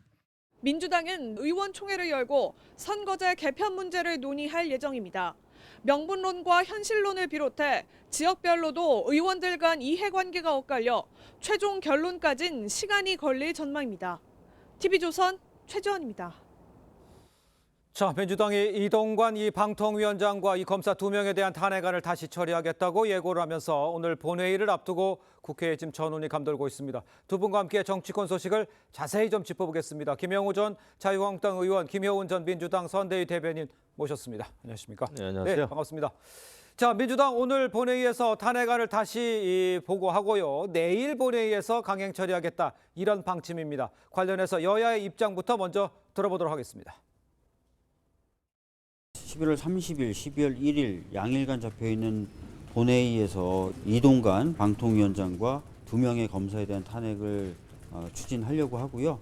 민주당은 의원총회를 열고 선거제 개편 문제를 논의할 예정입니다. 명분론과 현실론을 비롯해 지역별로도 의원들 간 이해관계가 엇갈려 최종 결론까진 시간이 걸릴 전망입니다. TV조선 최지원입니다. 자, 민주당이 이동관 이 방통위원장과 이 검사 2명에 대한 탄핵안을 다시 처리하겠다고 예고를 하면서 오늘 본회의를 앞두고 국회에 지금 전운이 감돌고 있습니다. 두 분과 함께 정치권 소식을 자세히 좀 짚어보겠습니다. 김영우 전 자유한국당 의원, 김효은 전 민주당 선대위 대변인 모셨습니다. 안녕하십니까? 네, 안녕하세요. 네, 반갑습니다. 자, 민주당 오늘 본회의에서 탄핵안을 다시 보고하고요. 내일 본회의에서 강행 처리하겠다, 이런 방침입니다. 관련해서 여야의 입장부터 먼저 들어보도록 하겠습니다. 11월 30일, 12월 1일 양일간 잡혀있는 본회의에서 이동관 방통위원장과 2명의 검사에 대한 탄핵을 추진하려고 하고요.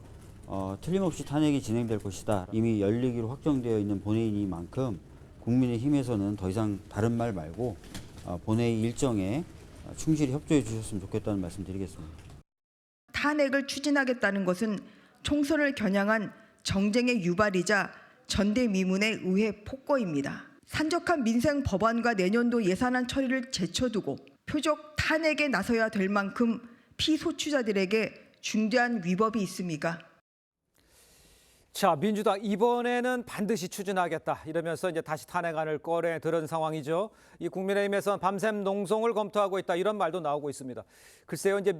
틀림없이 탄핵이 진행될 것이다. 이미 열리기로 확정되어 있는 본회의니만큼 국민의힘에서는 더 이상 다른 말 말고 본회의 일정에 충실히 협조해 주셨으면 좋겠다는 말씀 드리겠습니다. 탄핵을 추진하겠다는 것은 총선을 겨냥한 정쟁의 유발이자 전대미문의 의회 폭거입니다. 산적한 민생 법안과 내년도 예산안 처리를 제쳐두고 표적 탄핵에 나서야 될 만큼 피소추자들에게 중대한 위법이 있습니까? 자, 민주당 이번에는 반드시 추진하겠다, 이러면서 이제 다시 탄핵안을 꺼내 들은 상황이죠. 이 국민의힘에서는 밤샘 농성을 검토하고 있다, 이런 말도 나오고 있습니다. 글쎄요, 이제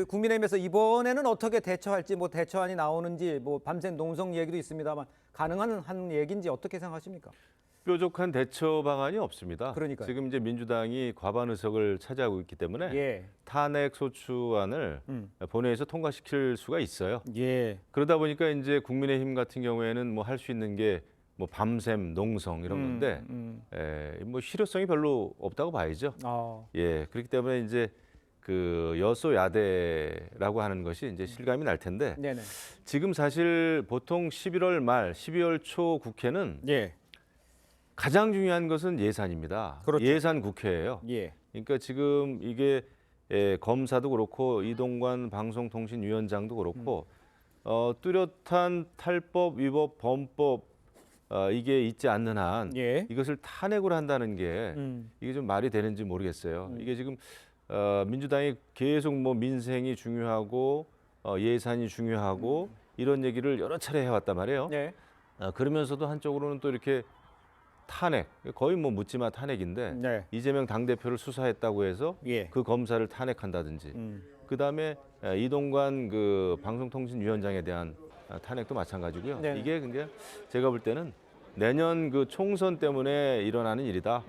국민의힘에서 이번에는 어떻게 대처할지, 대처안이 나오는지, 밤샘 농성 얘기도 있습니다만 가능한 얘기인지 어떻게 생각하십니까? 뾰족한 대처 방안이 없습니다. 그러니까요. 지금 이제 민주당이 과반 의석을 차지하고 있기 때문에 탄핵 소추안을 본회의에서 통과시킬 수가 있어요. 그러다 보니까 이제 국민의힘 같은 경우에는 할 수 있는 게 밤샘 농성 이런 건데 실효성이 별로 없다고 봐야죠. 그렇기 때문에 이제 그 여소야대라고 하는 것이 이제 실감이 날 텐데 지금 사실 보통 11월 말, 12월 초 국회는 가장 중요한 것은 예산입니다. 그렇죠. 예산 국회예요. 그러니까 지금 이게 검사도 그렇고 이동관 방송통신위원장도 그렇고 뚜렷한 탈법, 위법, 범법 이게 있지 않는 한 이것을 탄핵을 한다는 게 이게 좀 말이 되는지 모르겠어요. 이게 지금 민주당이 계속 뭐 민생이 중요하고 예산이 중요하고 이런 얘기를 여러 차례 해왔단 말이에요. 그러면서도 한쪽으로는 또 이렇게 탄핵, 거의 뭐 묻지마 탄핵인데 이재명 당대표를 수사했다고 해서 그 검사를 탄핵한다든지 그다음에 이동관 그 방송통신위원장에 대한 탄핵도 마찬가지고요. 이게 근데 제가 볼 때는 내년 그 총선 때문에 일어나는 일이다.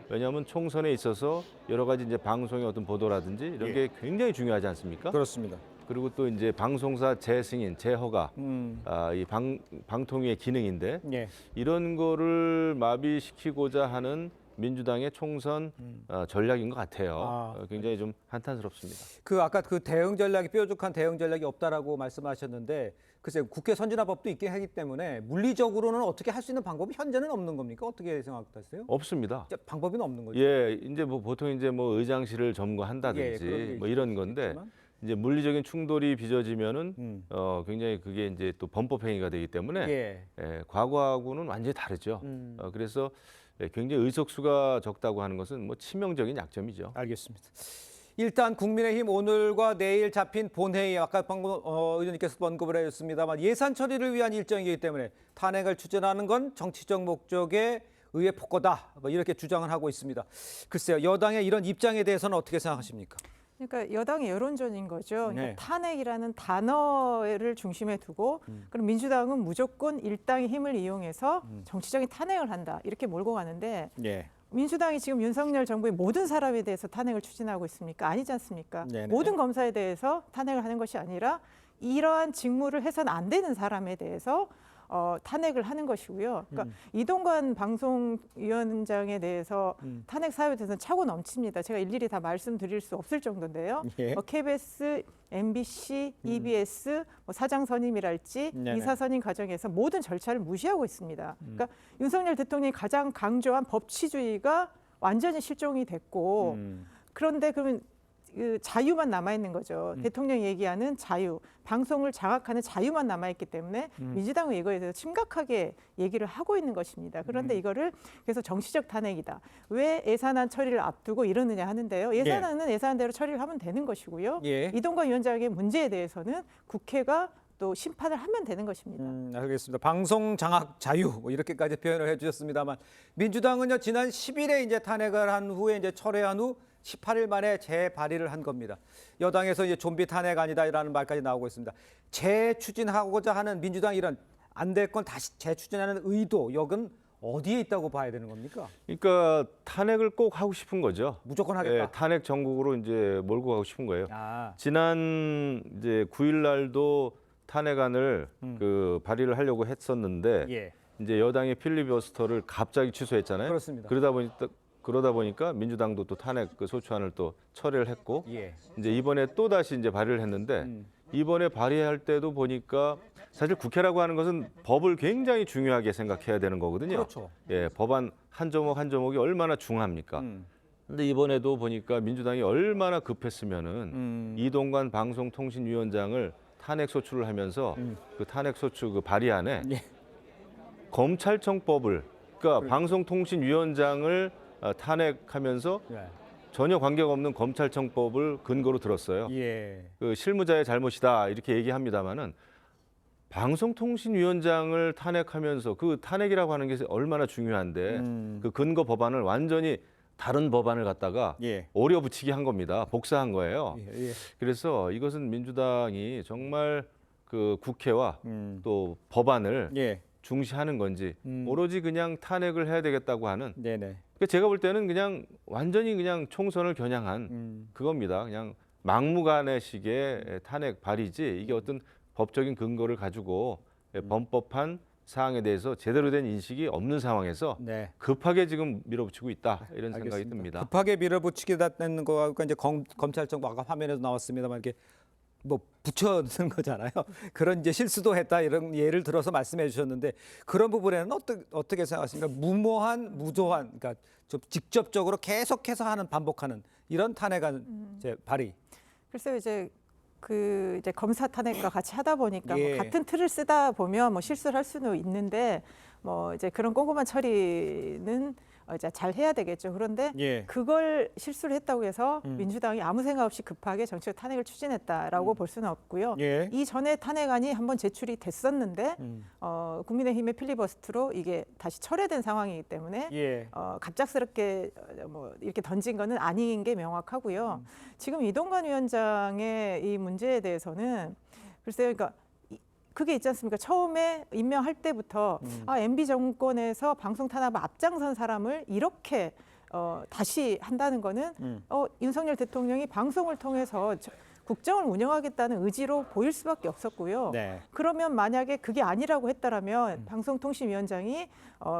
왜냐하면 총선에 있어서 여러 가지 이제 방송의 어떤 보도라든지 이런 게 굉장히 중요하지 않습니까? 그렇습니다. 그리고 또 이제 방송사 재승인, 재허가, 이 방통위의 기능인데 이런 거를 마비시키고자 하는 민주당의 총선 전략인 것 같아요. 굉장히 좀 한탄스럽습니다. 그 아까 그 대응 전략이 뾰족한 대응 전략이 없다라고 말씀하셨는데 글쎄 국회 선진화법도 있게 하기 때문에 물리적으로는 어떻게 할 수 있는 방법이 현재는 없는 겁니까? 어떻게 생각하세요? 없습니다. 방법은 없는 거죠. 예, 이제 뭐 보통 이제 뭐 의장실을 점거한다든지 뭐 이런 건데 이제 물리적인 충돌이 빚어지면은 굉장히 그게 이제 또 범법 행위가 되기 때문에 과거하고는 완전히 다르죠. 그래서 굉장히 의석수가 적다고 하는 것은 뭐 치명적인 약점이죠. 알겠습니다. 일단 국민의힘 오늘과 내일 잡힌 본회의 아까 방금 의원님께서 언급을 해주셨습니다만 예산 처리를 위한 일정이기 때문에 탄핵을 추진하는 건 정치적 목적의 의회 폭거다 뭐 이렇게 주장을 하고 있습니다. 글쎄요, 여당의 이런 입장에 대해서는 어떻게 생각하십니까? 그러니까 여당의 여론전인 거죠. 그러니까 탄핵이라는 단어를 중심에 두고 그럼 민주당은 무조건 일당의 힘을 이용해서 정치적인 탄핵을 한다 이렇게 몰고 가는데 민주당이 지금 윤석열 정부의 모든 사람에 대해서 탄핵을 추진하고 있습니까? 아니지 않습니까? 모든 검사에 대해서 탄핵을 하는 것이 아니라 이러한 직무를 해서는 안 되는 사람에 대해서 탄핵을 하는 것이고요. 그러니까 이동관 방송위원장에 대해서 탄핵 사유에 대해서는 차고 넘칩니다. 제가 일일이 다 말씀드릴 수 없을 정도인데요. KBS, MBC, EBS 사장 선임이랄지 이사 선임 과정에서 모든 절차를 무시하고 있습니다. 그러니까 윤석열 대통령이 가장 강조한 법치주의가 완전히 실종이 됐고 그런데 그러면 그 자유만 남아있는 거죠. 대통령이 얘기하는 자유, 방송을 장악하는 자유만 남아있기 때문에 민주당은 이거에 대해서 심각하게 얘기를 하고 있는 것입니다. 그런데 이거를 그래서 정치적 탄핵이다. 왜 예산안 처리를 앞두고 이러느냐 하는데요. 예산안은 예산대로 처리를 하면 되는 것이고요. 이동관 위원장의 문제에 대해서는 국회가 또 심판을 하면 되는 것입니다. 알겠습니다. 방송 장악 자유 뭐 이렇게까지 표현을 해주셨습니다만 민주당은요 지난 10일에 이제 탄핵을 한 후에 이제 철회한 후 18일 만에 재발의를 한 겁니다. 여당에서 이제 좀비 탄핵 아니다라는 말까지 나오고 있습니다. 재추진하고자 하는 민주당 이런 안 될 건 다시 재추진하는 의도, 역은 어디에 있다고 봐야 되는 겁니까? 그러니까 탄핵을 꼭 하고 싶은 거죠. 무조건 하겠다. 탄핵 전국으로 이제 몰고 가고 싶은 거예요. 지난 이제 9일 날도 탄핵안을 그 발의를 하려고 했었는데 이제 여당이 필리버스터를 갑자기 취소했잖아요. 그렇습니다. 그러다 보니까 민주당도 또 탄핵 그 소추안을 또 처리를 했고 이제 이번에 또 다시 이제 발의를 했는데 이번에 발의할 때도 보니까 사실 국회라고 하는 것은 법을 굉장히 중요하게 생각해야 되는 거거든요. 그렇죠. 법안 한 조목 한 조목이 얼마나 중요합니까? 근데 이번에도 보니까 민주당이 얼마나 급했으면은 이동관 방송통신위원장을 탄핵 소추를 하면서 그 탄핵 소추 그 발의안에 검찰청법을 그러니까 방송통신위원장을 탄핵하면서 전혀 관계가 없는 검찰청법을 근거로 들었어요. 그 실무자의 잘못이다 이렇게 얘기합니다마는 방송통신위원장을 탄핵하면서 그 탄핵이라고 하는 게 얼마나 중요한데 그 근거 법안을 완전히 다른 법안을 갖다가 오려 붙이게 한 겁니다. 복사한 거예요. 그래서 이것은 민주당이 정말 그 국회와 또 법안을 중시하는 건지 오로지 그냥 탄핵을 해야 되겠다고 하는 제가 볼 때는 그냥 완전히 그냥 총선을 겨냥한 그겁니다. 그냥 막무가내식의 탄핵 발의지 이게 어떤 법적인 근거를 가지고 범법한 사항에 대해서 제대로 된 인식이 없는 상황에서 급하게 지금 밀어붙이고 있다 이런 생각이 듭니다. 급하게 밀어붙이겠다는 거가 이제 검찰청 아까 화면에도 나왔습니다만 이렇게 뭐 붙여넣는 거잖아요. 그런 이제 실수도 했다 이런 예를 들어서 말씀해 주셨는데 그런 부분에는 어떻게 생각하십니까? 무도한 그러니까 좀 직접적으로 계속해서 하는 반복하는 이런 탄핵안 이제 발의. 글쎄요 이제 검사 탄핵과 같이 하다 보니까 뭐 같은 틀을 쓰다 보면 뭐 실수를 할 수는 있는데 뭐 이제 그런 꼼꼼한 처리는 이제 잘 해야 되겠죠. 그런데 그걸 실수를 했다고 해서 민주당이 아무 생각 없이 급하게 정치적 탄핵을 추진했다라고 볼 수는 없고요. 이전에 탄핵안이 한번 제출이 됐었는데 국민의힘의 필리버스트로 이게 다시 철회된 상황이기 때문에 갑작스럽게 뭐 이렇게 던진 거는 아닌 게 명확하고요. 지금 이동관 위원장의 이 문제에 대해서는 글쎄요, 그러니까 그게 있지 않습니까? 처음에 임명할 때부터 MB 정권에서 방송 탄압 앞장선 사람을 이렇게 다시 한다는 거는 윤석열 대통령이 방송을 통해서 국정을 운영하겠다는 의지로 보일 수밖에 없었고요. 그러면 만약에 그게 아니라고 했다라면 방송통신위원장이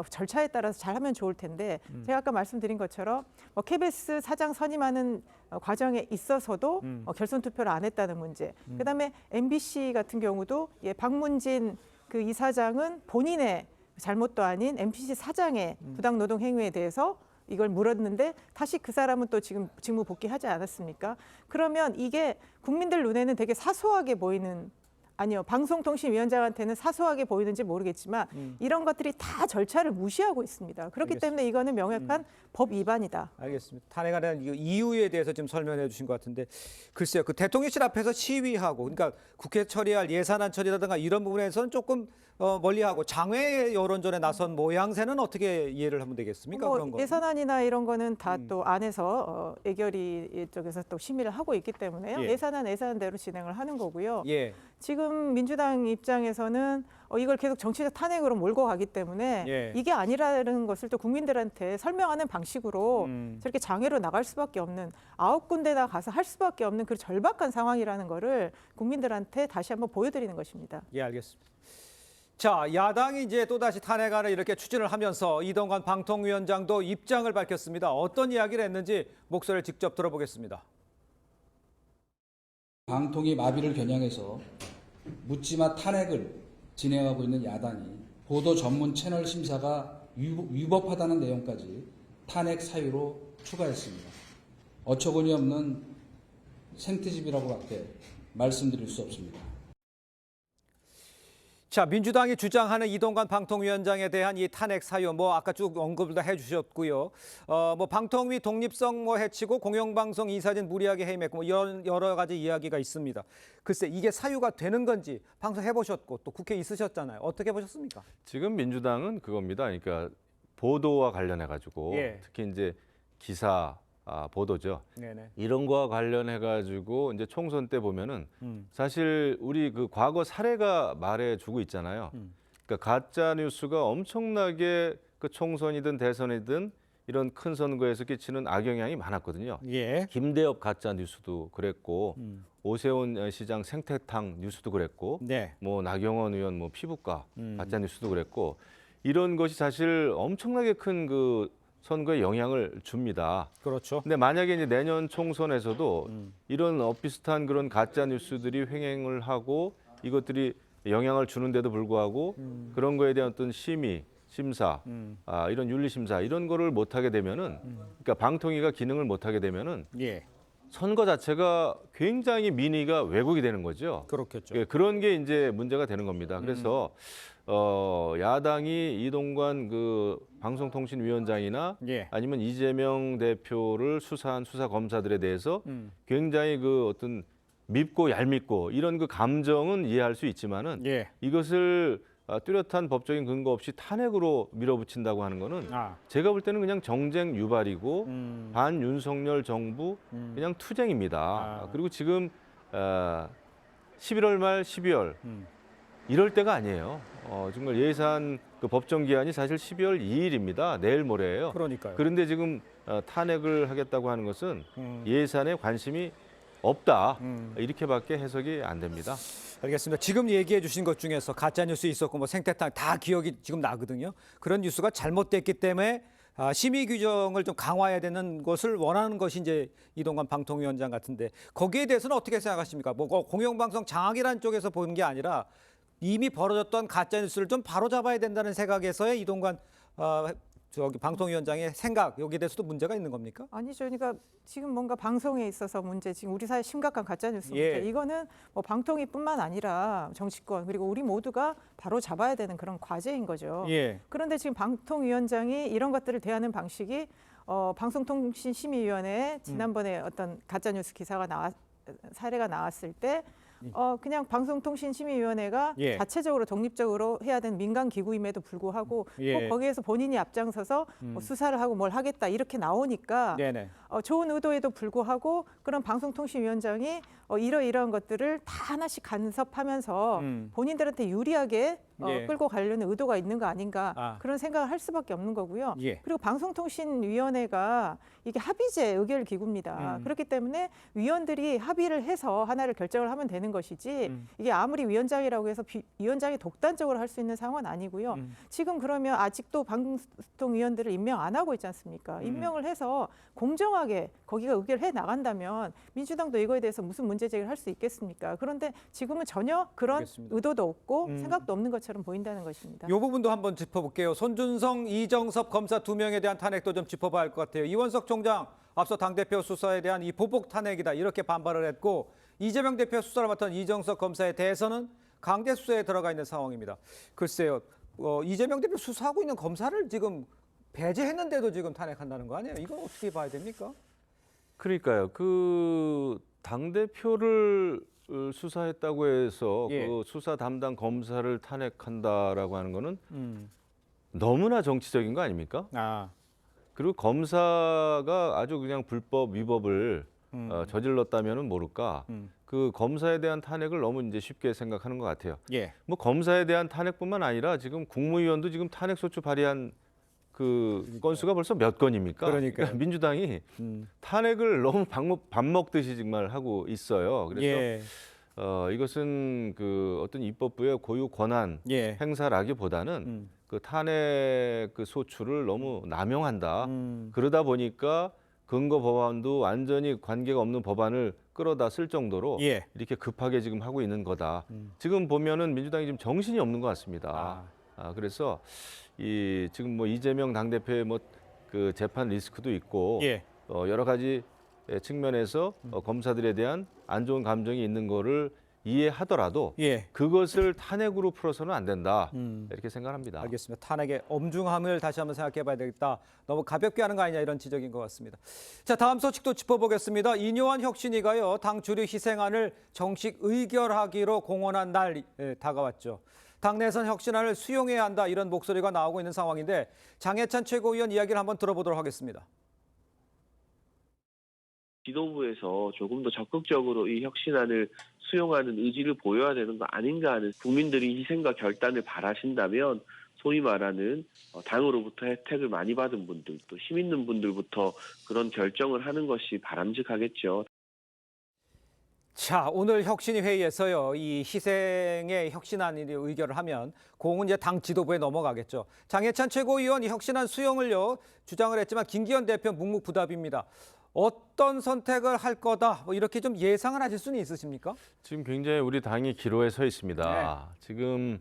절차에 따라서 잘하면 좋을 텐데 제가 아까 말씀드린 것처럼 KBS 사장 선임하는 과정에 있어서도 결선 투표를 안 했다는 문제. 그다음에 MBC 같은 경우도 박문진 그 이사장은 본인의 잘못도 아닌 MBC 사장의 부당 노동 행위에 대해서 이걸 물었는데 다시 그 사람은 또 지금 직무 복귀하지 않았습니까? 그러면 이게 국민들 눈에는 되게 사소하게 보이는, 아니요, 방송통신위원장한테는 사소하게 보이는지 모르겠지만 이런 것들이 다 절차를 무시하고 있습니다. 그렇기 때문에 이거는 명확한 법 위반이다. 알겠습니다. 탄핵에 대한 이유에 대해서 좀 설명해 주신 것 같은데, 글쎄요, 그 대통령실 앞에서 시위하고, 그러니까 국회 처리할 예산안 처리라든가 이런 부분에서는 조금 멀리하고 장외 여론전에 나선 모양새는 어떻게 이해를 하면 되겠습니까? 그런 거. 예산안이나 이런 거는 다 또 안에서 예결위 쪽에서 또 심의를 하고 있기 때문에요. 예산안 예산대로 진행을 하는 거고요. 지금 민주당 입장에서는 이걸 계속 정치적 탄핵으로 몰고 가기 때문에 이게 아니라는 것을 또 국민들한테 설명하는 방식으로 저렇게 장외로 나갈 수밖에 없는, 9군데나 가서 할 수밖에 없는 그 절박한 상황이라는 거를 국민들한테 다시 한번 보여드리는 것입니다. 알겠습니다. 자, 야당이 이제 또다시 탄핵안을 이렇게 추진을 하면서 이동관 방통위원장도 입장을 밝혔습니다. 어떤 이야기를 했는지 목소리를 직접 들어보겠습니다. 방통위 마비를 겨냥해서 묻지마 탄핵을 진행하고 있는 야당이 보도 전문 채널 심사가 위법하다는 내용까지 탄핵 사유로 추가했습니다. 어처구니 없는 생트집이라고밖에 말씀드릴 수 없습니다. 자, 민주당이 주장하는 이동관 방통위원장에 대한 이 탄핵 사유, 아까 쭉 언급을 다 해주셨고요. 방통위 독립성 해치고 공영방송 이사진 무리하게 해임했고 이런 여러 가지 이야기가 있습니다. 글쎄 이게 사유가 되는 건지 방송 해보셨고 또 국회에 있으셨잖아요. 어떻게 보셨습니까? 지금 민주당은 그겁니다. 그러니까 보도와 관련해 가지고 특히 이제 기사 보도죠. 이런 거와 관련해 가지고 이제 총선 때 보면은 사실 우리 그 과거 사례가 말해주고 있잖아요. 그러니까 가짜 뉴스가 엄청나게 그 총선이든 대선이든 이런 큰 선거에서 끼치는 악영향이 많았거든요. 김대엽 가짜 뉴스도 그랬고 오세훈 시장 생태탕 뉴스도 그랬고 뭐 나경원 의원 피부과 가짜 뉴스도 그랬고 이런 것이 사실 엄청나게 큰 그 선거에 영향을 줍니다. 그렇죠. 근데 만약에 이제 내년 총선에서도 이런 비슷한 그런 가짜 뉴스들이 횡행을 하고 이것들이 영향을 주는데도 불구하고 그런 거에 대한 어떤 심의, 심사, 이런 윤리 심사 이런 거를 못 하게 되면은 그러니까 방통위가 기능을 못 하게 되면은 선거 자체가 굉장히 민의가 왜곡이 되는 거죠. 그렇겠죠. 그런 게 이제 문제가 되는 겁니다. 그래서 야당이 이동관 그 방송통신위원장이나 아니면 이재명 대표를 수사한 수사 검사들에 대해서 굉장히 그 어떤 밉고 얄밉고 이런 그 감정은 이해할 수 있지만은 이것을 뚜렷한 법적인 근거 없이 탄핵으로 밀어붙인다고 하는 거는 제가 볼 때는 그냥 정쟁 유발이고 반윤석열 정부 그냥 투쟁입니다. 그리고 지금 11월 말 12월 이럴 때가 아니에요. 정말 예산 그 법정 기한이 사실 12월 2일입니다. 내일 모레예요. 그러니까요. 그런데 지금 탄핵을 하겠다고 하는 것은 예산에 관심이 없다. 이렇게밖에 해석이 안 됩니다. 알겠습니다. 지금 얘기해 주신 것 중에서 가짜 뉴스 있었고 생태탕 다 기억이 지금 나거든요. 그런 뉴스가 잘못됐기 때문에 심의 규정을 좀 강화해야 되는 것을 원하는 것이 이제 이동관 방통위원장 같은데 거기에 대해서는 어떻게 생각하십니까? 공영방송 장악이라는 쪽에서 보는 게 아니라 이미 벌어졌던 가짜 뉴스를 좀 바로잡아야 된다는 생각에서의 이동관 저기 방통위원장의 생각 여기에 대해서도 문제가 있는 겁니까? 아니죠. 그러니까 지금 뭔가 방송에 있어서 문제, 지금 우리 사회 심각한 가짜뉴스 문제. 예. 이거는 뭐 방통위뿐만 아니라 정치권 그리고 우리 모두가 바로 잡아야 되는 그런 과제인 거죠. 예. 그런데 지금 방통위원장이 이런 것들을 대하는 방식이 방송통신심의위원회에 지난번에 어떤 가짜뉴스 사례가 나왔을 때 그냥 방송통신심의위원회가 예. 자체적으로 독립적으로 해야 되는 민간 기구임에도 불구하고 예. 꼭 거기에서 본인이 앞장서서 뭐 수사를 하고 뭘 하겠다 이렇게 나오니까 네네. 좋은 의도에도 불구하고 그런 방송통신위원장이 이러이러한 것들을 다 하나씩 간섭하면서 본인들한테 유리하게 예. 끌고 가려는 의도가 있는 거 아닌가 그런 생각을 할 수밖에 없는 거고요. 예. 그리고 방송통신위원회가 이게 합의제 의결 기구입니다. 그렇기 때문에 위원들이 합의를 해서 하나를 결정을 하면 되는 것이지 이게 아무리 위원장이라고 해서 위원장이 독단적으로 할 수 있는 상황은 아니고요. 지금 그러면 아직도 방통위원들을 임명 안 하고 있지 않습니까? 임명을 해서 공정하게 거기가 의결해 나간다면 민주당도 이거에 대해서 무슨 문제 제기를 할 수 있겠습니까? 그런데 지금은 전혀 그런 알겠습니다. 의도도 없고 생각도 없는 것처럼 보인다는 것입니다. 이 부분도 한번 짚어볼게요. 손준성, 이정섭 검사 2명에 대한 탄핵도 좀 짚어봐야 할 것 같아요. 이원석 총장 앞서 당대표 수사에 대한 이 보복 탄핵이다 이렇게 반발을 했고 이재명 대표 수사를 맡은 이정석 검사에 대해서는 강제 수사에 들어가 있는 상황입니다. 글쎄요. 이재명 대표 수사하고 있는 검사를 지금 배제했는데도 지금 탄핵한다는 거 아니에요? 이건 어떻게 봐야 됩니까? 그러니까요. 그 당대표를 수사했다고 해서 예. 그 수사 담당 검사를 탄핵한다라고 하는 거는 너무나 정치적인 거 아닙니까? 그리고 검사가 아주 그냥 불법 위법을 저질렀다면은 모를까. 그 검사에 대한 탄핵을 너무 이제 쉽게 생각하는 것 같아요. 예. 뭐 검사에 대한 탄핵뿐만 아니라 지금 국무위원도 지금 탄핵 소추 발의한 그 건수가 벌써 몇 건입니까? 그러니까요. 민주당이 탄핵을 너무 밥 먹듯이 정말 하고 있어요. 그래서 예. 이것은 그 어떤 입법부의 고유 권한 예. 행사라기보다는 그 탄핵 그 소추를 너무 남용한다. 그러다 보니까 근거 법안도 완전히 관계가 없는 법안을 끌어다 쓸 정도로 예. 이렇게 급하게 지금 하고 있는 거다. 지금 보면은 민주당이 지금 정신이 없는 것 같습니다. 그래서 이 지금 뭐 이재명 당대표의 뭐 그 재판 리스크도 있고 예. 여러 가지 측면에서 검사들에 대한 안 좋은 감정이 있는 거를 이해하더라도 예. 그것을 탄핵으로 풀어서는 안 된다. 이렇게 생각합니다. 알겠습니다. 탄핵의 엄중함을 다시 한번 생각해 봐야 되겠다. 너무 가볍게 하는 거 아니냐 이런 지적인 것 같습니다. 자, 다음 소식도 짚어보겠습니다. 이뇨한 혁신위가요. 당 주류 희생안을 정식 의결하기로 공언한 날 다가왔죠. 당내에선 혁신안을 수용해야 한다 이런 목소리가 나오고 있는 상황인데 장해찬 최고위원 이야기를 한번 들어보도록 하겠습니다. 지도부에서 조금 더 적극적으로 이 혁신안을 수용하는 의지를 보여야 되는 거 아닌가 하는, 국민들이 희생과 결단을 바라신다면 소위 말하는 당으로부터 혜택을 많이 받은 분들, 또 힘 있는 분들부터 그런 결정을 하는 것이 바람직하겠죠. 자, 오늘 혁신위 회의에서요. 이 희생의 혁신안이 의결을 하면 공은 이제 당 지도부에 넘어가겠죠. 장해찬 최고위원 이 혁신안 수용을요 주장을 했지만 김기현 대표 묵묵부답입니다. 어떤 선택을 할 거다 뭐 이렇게 좀 예상을 하실 수는 있으십니까? 지금 굉장히 우리 당이 기로에 서 있습니다. 네. 지금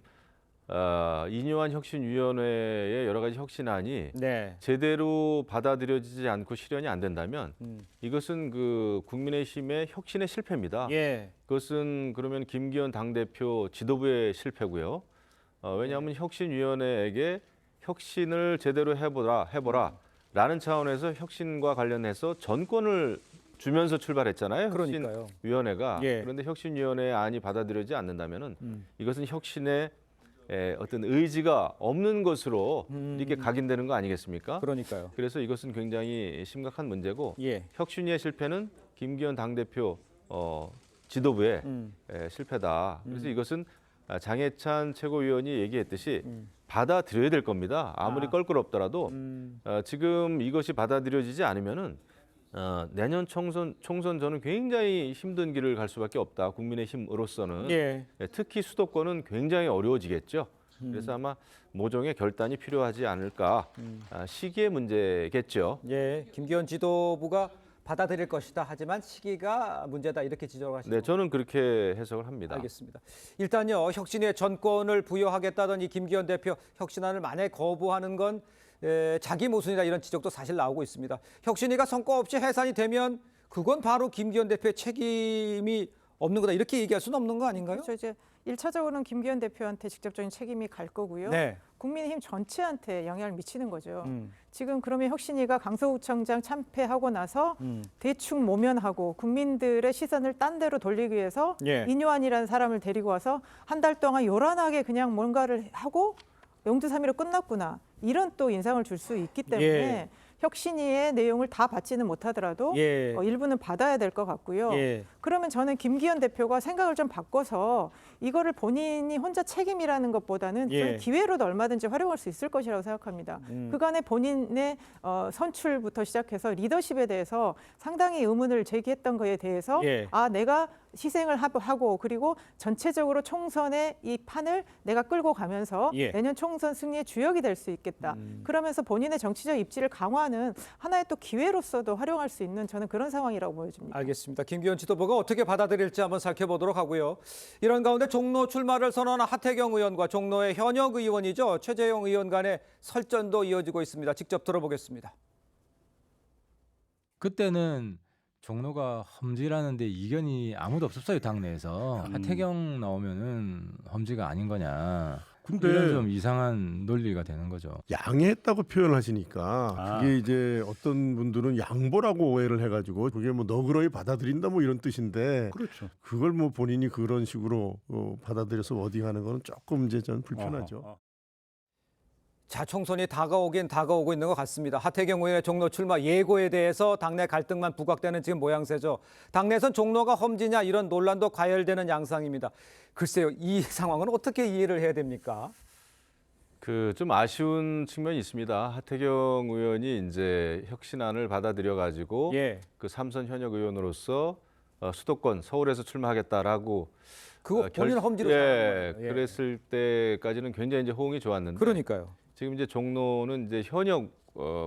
이뇨한 혁신위원회의 여러 가지 혁신안이 네. 제대로 받아들여지지 않고 실현이 안 된다면 이것은 그 국민의힘의 혁신의 실패입니다. 예. 그것은 그러면 김기현 당대표 지도부의 실패고요. 왜냐하면 혁신위원회에게 혁신을 제대로 해보라 라는 차원에서 혁신과 관련해서 전권을 주면서 출발했잖아요. 그러니까요. 혁신위원회가. 예. 그런데 혁신위원회의 안이 받아들여지지 않는다면은 이것은 혁신의 어떤 의지가 없는 것으로 이렇게 각인되는 거 아니겠습니까? 그러니까요. 그래서 이것은 굉장히 심각한 문제고 예. 혁신위의 실패는 김기현 당대표 지도부의 실패다. 그래서 이것은 장해찬 최고위원이 얘기했듯이 받아들여야 될 겁니다. 아무리 껄끄럽더라도 지금 이것이 받아들여지지 않으면은 내년 총선 저는 굉장히 힘든 길을 갈 수밖에 없다. 국민의힘으로서는 예. 특히 수도권은 굉장히 어려워지겠죠. 그래서 아마 모종의 결단이 필요하지 않을까. 시기의 문제겠죠. 예, 김기현 지도부가 받아들일 것이다. 하지만 시기가 문제다. 이렇게 지적을 하시고. 네, 저는 그렇게 해석을 합니다. 알겠습니다. 일단요, 혁신의 전권을 부여하겠다던 이 김기현 대표 혁신안을 만약에 거부하는 건 자기 모순이다 이런 지적도 사실 나오고 있습니다. 혁신위가 성과 없이 해산이 되면 그건 바로 김기현 대표의 책임이 없는 거다 이렇게 얘기할 수는 없는 거 아닌가요? 그렇죠. 이제 1차적으로는 김기현 대표한테 직접적인 책임이 갈 거고요. 네. 국민의힘 전체한테 영향을 미치는 거죠. 지금 그러면 혁신위가 강서구청장 참패하고 나서 대충 모면하고 국민들의 시선을 딴 데로 돌리기 위해서 예. 인요한이라는 사람을 데리고 와서 한 달 동안 요란하게 그냥 뭔가를 하고 영주삼위로 끝났구나. 이런 또 인상을 줄 수 있기 때문에 예. 혁신위의 내용을 다 받지는 못하더라도 예. 일부는 받아야 될 것 같고요. 예. 그러면 저는 김기현 대표가 생각을 좀 바꿔서 이거를 본인이 혼자 책임이라는 것보다는 예. 좀 기회로도 얼마든지 활용할 수 있을 것이라고 생각합니다. 그간의 본인의 선출부터 시작해서 리더십에 대해서 상당히 의문을 제기했던 거에 대해서 예. 내가 희생을 하고 그리고 전체적으로 총선의 이 판을 내가 끌고 가면서 예. 내년 총선 승리의 주역이 될 수 있겠다. 그러면서 본인의 정치적 입지를 강화하는 하나의 또 기회로서도 활용할 수 있는 저는 그런 상황이라고 보여집니다. 알겠습니다. 김기현 지도부가 어떻게 받아들일지 한번 살펴보도록 하고요. 이런 가운데 종로 출마를 선언한 하태경 의원과 종로의 현역 의원이죠. 최재형 의원 간의 설전도 이어지고 있습니다. 직접 들어보겠습니다. 그때는 종로가 험지라는데 이견이 아무도 없었어요, 당내에서. 하태경 나오면은 험지가 아닌 거냐. 근데 이런 좀 이상한 논리가 되는 거죠. 양해했다고 표현하시니까 그게 이제 어떤 분들은 양보라고 오해를 해가지고 그게 뭐 너그러이 받아들인다 뭐 이런 뜻인데 그렇죠. 그걸 뭐 본인이 그런 식으로 받아들여서 워딩하는 거는 조금 이제 전 불편하죠. 자, 총선이 다가오긴 다가오고 있는 것 같습니다. 하태경 의원의 종로 출마 예고에 대해서 당내 갈등만 부각되는 지금 모양새죠. 당내에선 종로가 험지냐 이런 논란도 과열되는 양상입니다. 글쎄요, 이 상황은 어떻게 이해를 해야 됩니까? 그 좀 아쉬운 측면이 있습니다. 하태경 의원이 이제 혁신안을 받아들여 가지고 예. 그 삼선 현역 의원으로서 수도권 서울에서 출마하겠다라고 그거 본인 험지로 예, 생각한 거예요. 예. 그랬을 때까지는 굉장히 이제 호응이 좋았는데 그러니까요. 지금 이제 종로는 이제 현역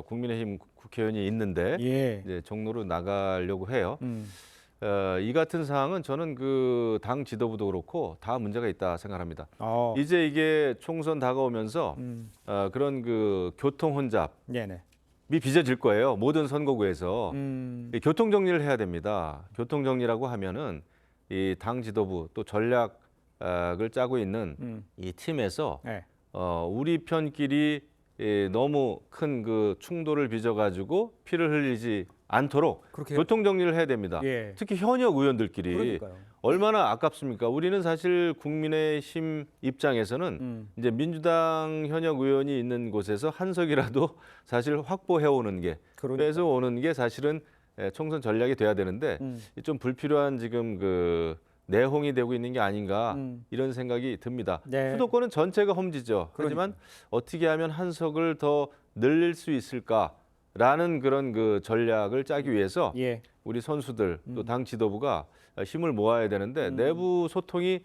국민의힘 국회의원이 있는데 예. 이제 종로로 나가려고 해요. 이 같은 사항은 저는 그 당 지도부도 그렇고 다 문제가 있다 생각합니다. 이제 이게 총선 다가오면서 그런 그 교통 혼잡이 네네. 빚어질 거예요. 모든 선거구에서 이 교통 정리를 해야 됩니다. 교통 정리라고 하면은 이 당 지도부 또 전략을 짜고 있는 이 팀에서 네. 우리 편끼리 너무 큰 그 충돌을 빚어가지고 피를 흘리지 않도록 그렇게요? 교통 정리를 해야 됩니다. 예. 특히 현역 의원들끼리 그러니까요. 얼마나 아깝습니까? 우리는 사실 국민의힘 입장에서는 이제 민주당 현역 의원이 있는 곳에서 한 석이라도 사실 확보해 오는 게 빼서 오는 게 사실은 총선 전략이 돼야 되는데 좀 불필요한 지금 그 내홍이 되고 있는 게 아닌가 이런 생각이 듭니다. 네. 수도권은 전체가 험지죠. 하지만 어떻게 하면 한 석을 더 늘릴 수 있을까라는 그런 그 전략을 짜기 위해서 예. 우리 선수들 또 당 지도부가 힘을 모아야 되는데 내부 소통이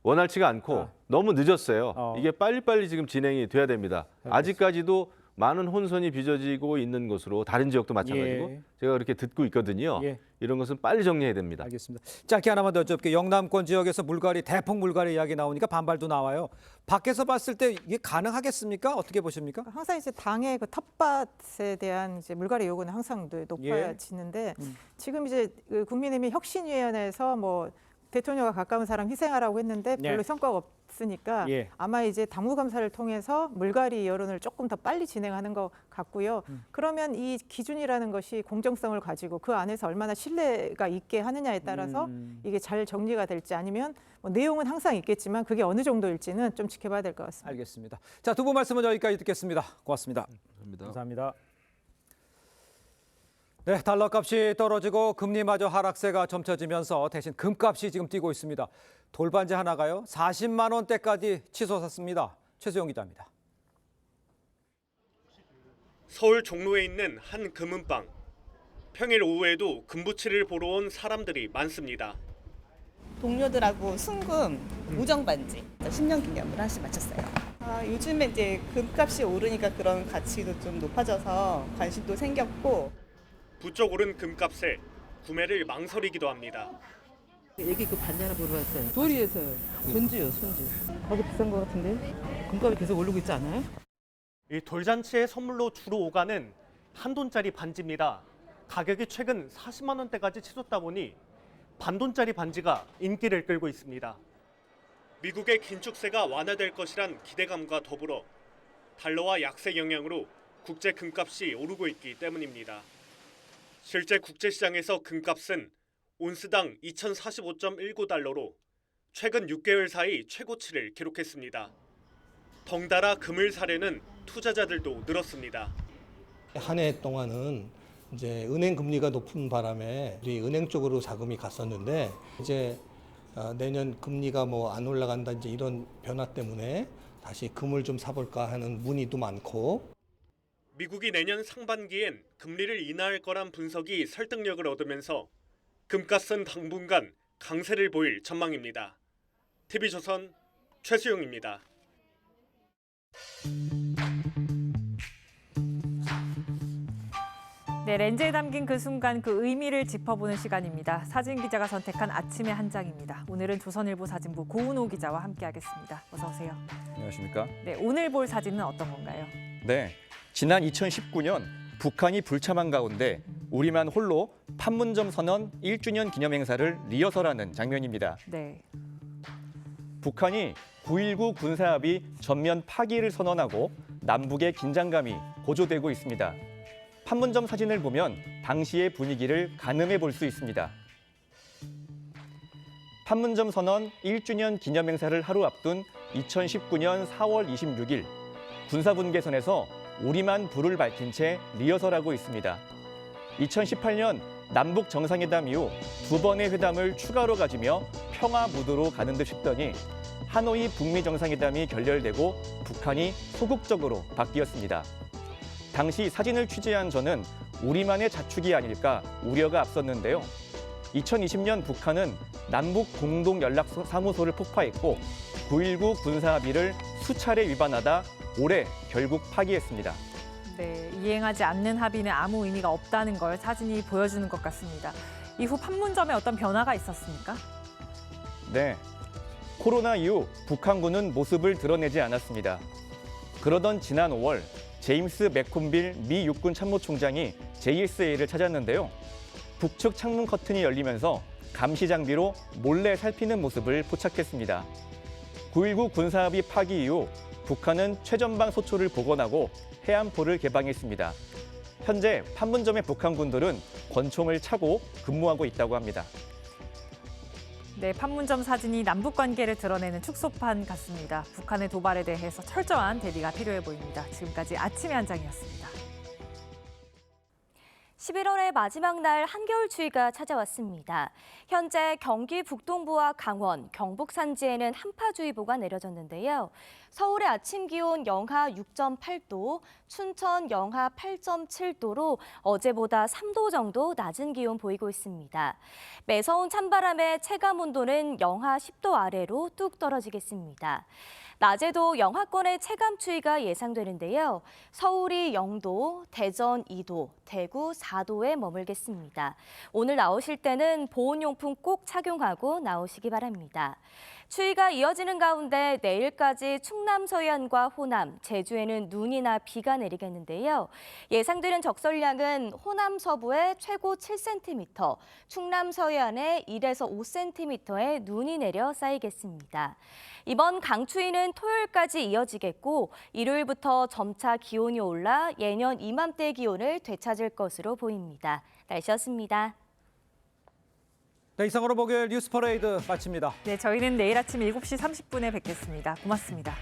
원활치가 않고 너무 늦었어요. 이게 빨리빨리 지금 진행이 돼야 됩니다. 아직까지도 많은 혼선이 빚어지고 있는 것으로 다른 지역도 마찬가지고 예. 제가 그렇게 듣고 있거든요. 예. 이런 것은 빨리 정리해야 됩니다. 알겠습니다. 짧게 하나만 더 여쭤볼게요. 영남권 지역에서 물갈이, 대폭 물갈이 이야기 나오니까 반발도 나와요. 밖에서 봤을 때 이게 가능하겠습니까? 어떻게 보십니까? 항상 이제 당의 그 텃밭에 대한 이제 물갈이 요구는 항상 높아지는데 지금 이제 그 국민의힘 혁신위원회에서 뭐 대통령과 가까운 사람 희생하라고 했는데 별로 네. 성과가 없으니까 예. 아마 이제 당무감사를 통해서 물갈이 여론을 조금 더 빨리 진행하는 것 같고요. 그러면 이 기준이라는 것이 공정성을 가지고 그 안에서 얼마나 신뢰가 있게 하느냐에 따라서 이게 잘 정리가 될지 아니면 뭐 내용은 항상 있겠지만 그게 어느 정도일지는 좀 지켜봐야 될 것 같습니다. 알겠습니다. 자, 두 분 말씀은 여기까지 듣겠습니다. 고맙습니다. 감사합니다. 네, 달러 값이 떨어지고 금리마저 하락세가 점쳐지면서 대신 금값이 지금 뛰고 있습니다. 돌반지 하나가요 40만 원대까지 치솟았습니다. 최수영 기자입니다. 서울 종로에 있는 한 금은방. 평일 오후에도 금부치를 보러 온 사람들이 많습니다. 동료들하고 순금, 우정 반지 10년 기념으로 하나씩 맞췄어요. 요즘에 이제 금값이 오르니까 그런 가치도 좀 높아져서 관심도 생겼고. 부쩍 오른 금값에 구매를 망설이기도 합니다. 애기 그 반지 하나 보러 왔어요. 도리에서요. 손주요, 손주. 가격 비싼 것 같은데? 금값이 계속 오르고 있지 않아요? 이 돌잔치에 선물로 주로 오가는 한돈짜리 반지입니다. 가격이 최근 40만 원대까지 치솟다 보니 반돈짜리 반지가 인기를 끌고 있습니다. 미국의 긴축세가 완화될 것이란 기대감과 더불어 달러와 약세 영향으로 국제 금값이 오르고 있기 때문입니다. 실제 국제시장에서 금값은 온스당 2,045.19달러로 최근 6개월 사이 최고치를 기록했습니다. 덩달아 금을 사려는 투자자들도 늘었습니다. 한 해 동안은 이제 은행 금리가 높은 바람에 우리 은행 쪽으로 자금이 갔었는데 이제 내년 금리가 뭐 안 올라간다 이제 이런 변화 때문에 다시 금을 좀 사볼까 하는 문의도 많고. 미국이 내년 상반기엔 금리를 인하할 거란 분석이 설득력을 얻으면서 금값은 당분간 강세를 보일 전망입니다. TV조선 최수용입니다. 네, 렌즈에 담긴 그 순간 그 의미를 짚어보는 시간입니다. 사진 기자가 선택한 아침의 한 장입니다. 오늘은 조선일보 사진부 고은호 기자와 함께하겠습니다. 어서 오세요. 안녕하십니까? 네, 오늘 볼 사진은 어떤 건가요? 네, 지난 2019년 북한이 불참한 가운데 우리만 홀로 판문점 선언 1주년 기념 행사를 리허설하는 장면입니다. 네. 북한이 9.19 군사합의 전면 파기를 선언하고 남북의 긴장감이 고조되고 있습니다. 판문점 사진을 보면 당시의 분위기를 가늠해 볼 수 있습니다. 판문점 선언 1주년 기념 행사를 하루 앞둔 2019년 4월 26일 군사분계선에서 우리만 불을 밝힌 채 리허설하고 있습니다. 2018년 남북 정상회담 이후 두 번의 회담을 추가로 가지며 평화 무드로 가는 듯 싶더니 하노이 북미 정상회담이 결렬되고 북한이 소극적으로 바뀌었습니다. 당시 사진을 취재한 저는 우리만의 자축이 아닐까 우려가 앞섰는데요. 2020년 북한은 남북 공동연락사무소를 폭파했고 9.19 군사합의를 수차례 위반하다 올해 결국 파기했습니다. 네, 이행하지 않는 합의는 아무 의미가 없다는 걸 사진이 보여주는 것 같습니다. 이후 판문점에 어떤 변화가 있었습니까? 네, 코로나 이후 북한군은 모습을 드러내지 않았습니다. 그러던 지난 5월 제임스 맥콤빌 미 육군 참모총장이 JSA를 찾았는데요. 북측 창문 커튼이 열리면서 감시 장비로 몰래 살피는 모습을 포착했습니다. 9.19 군사합의 파기 이후 북한은 최전방 소초를 복원하고 해안포를 개방했습니다. 현재 판문점의 북한군들은 권총을 차고 근무하고 있다고 합니다. 네, 판문점 사진이 남북 관계를 드러내는 축소판 같습니다. 북한의 도발에 대해서 철저한 대비가 필요해 보입니다. 지금까지 아침의 한 장이었습니다. 11월의 마지막 날 한겨울 추위가 찾아왔습니다. 현재 경기 북동부와 강원, 경북 산지에는 한파주의보가 내려졌는데요. 서울의 아침 기온 영하 6.8도, 춘천 영하 8.7도로 어제보다 3도 정도 낮은 기온 보이고 있습니다. 매서운 찬바람에 체감 온도는 영하 10도 아래로 뚝 떨어지겠습니다. 낮에도 영하권의 체감 추위가 예상되는데요. 서울이 0도, 대전 2도, 대구 4도에 머물겠습니다. 오늘 나오실 때는 보온용품 꼭 착용하고 나오시기 바랍니다. 추위가 이어지는 가운데 내일까지 충남 서해안과 호남, 제주에는 눈이나 비가 내리겠는데요. 예상되는 적설량은 호남 서부에 최고 7cm, 충남 서해안에 1에서 5cm의 눈이 내려 쌓이겠습니다. 이번 강추위는 토요일까지 이어지겠고 일요일부터 점차 기온이 올라 예년 이맘때 기온을 되찾을 것으로 보입니다. 날씨였습니다. 네, 이상으로 목요일 뉴스 퍼레이드 마칩니다. 네, 저희는 내일 아침 7시 30분에 뵙겠습니다. 고맙습니다.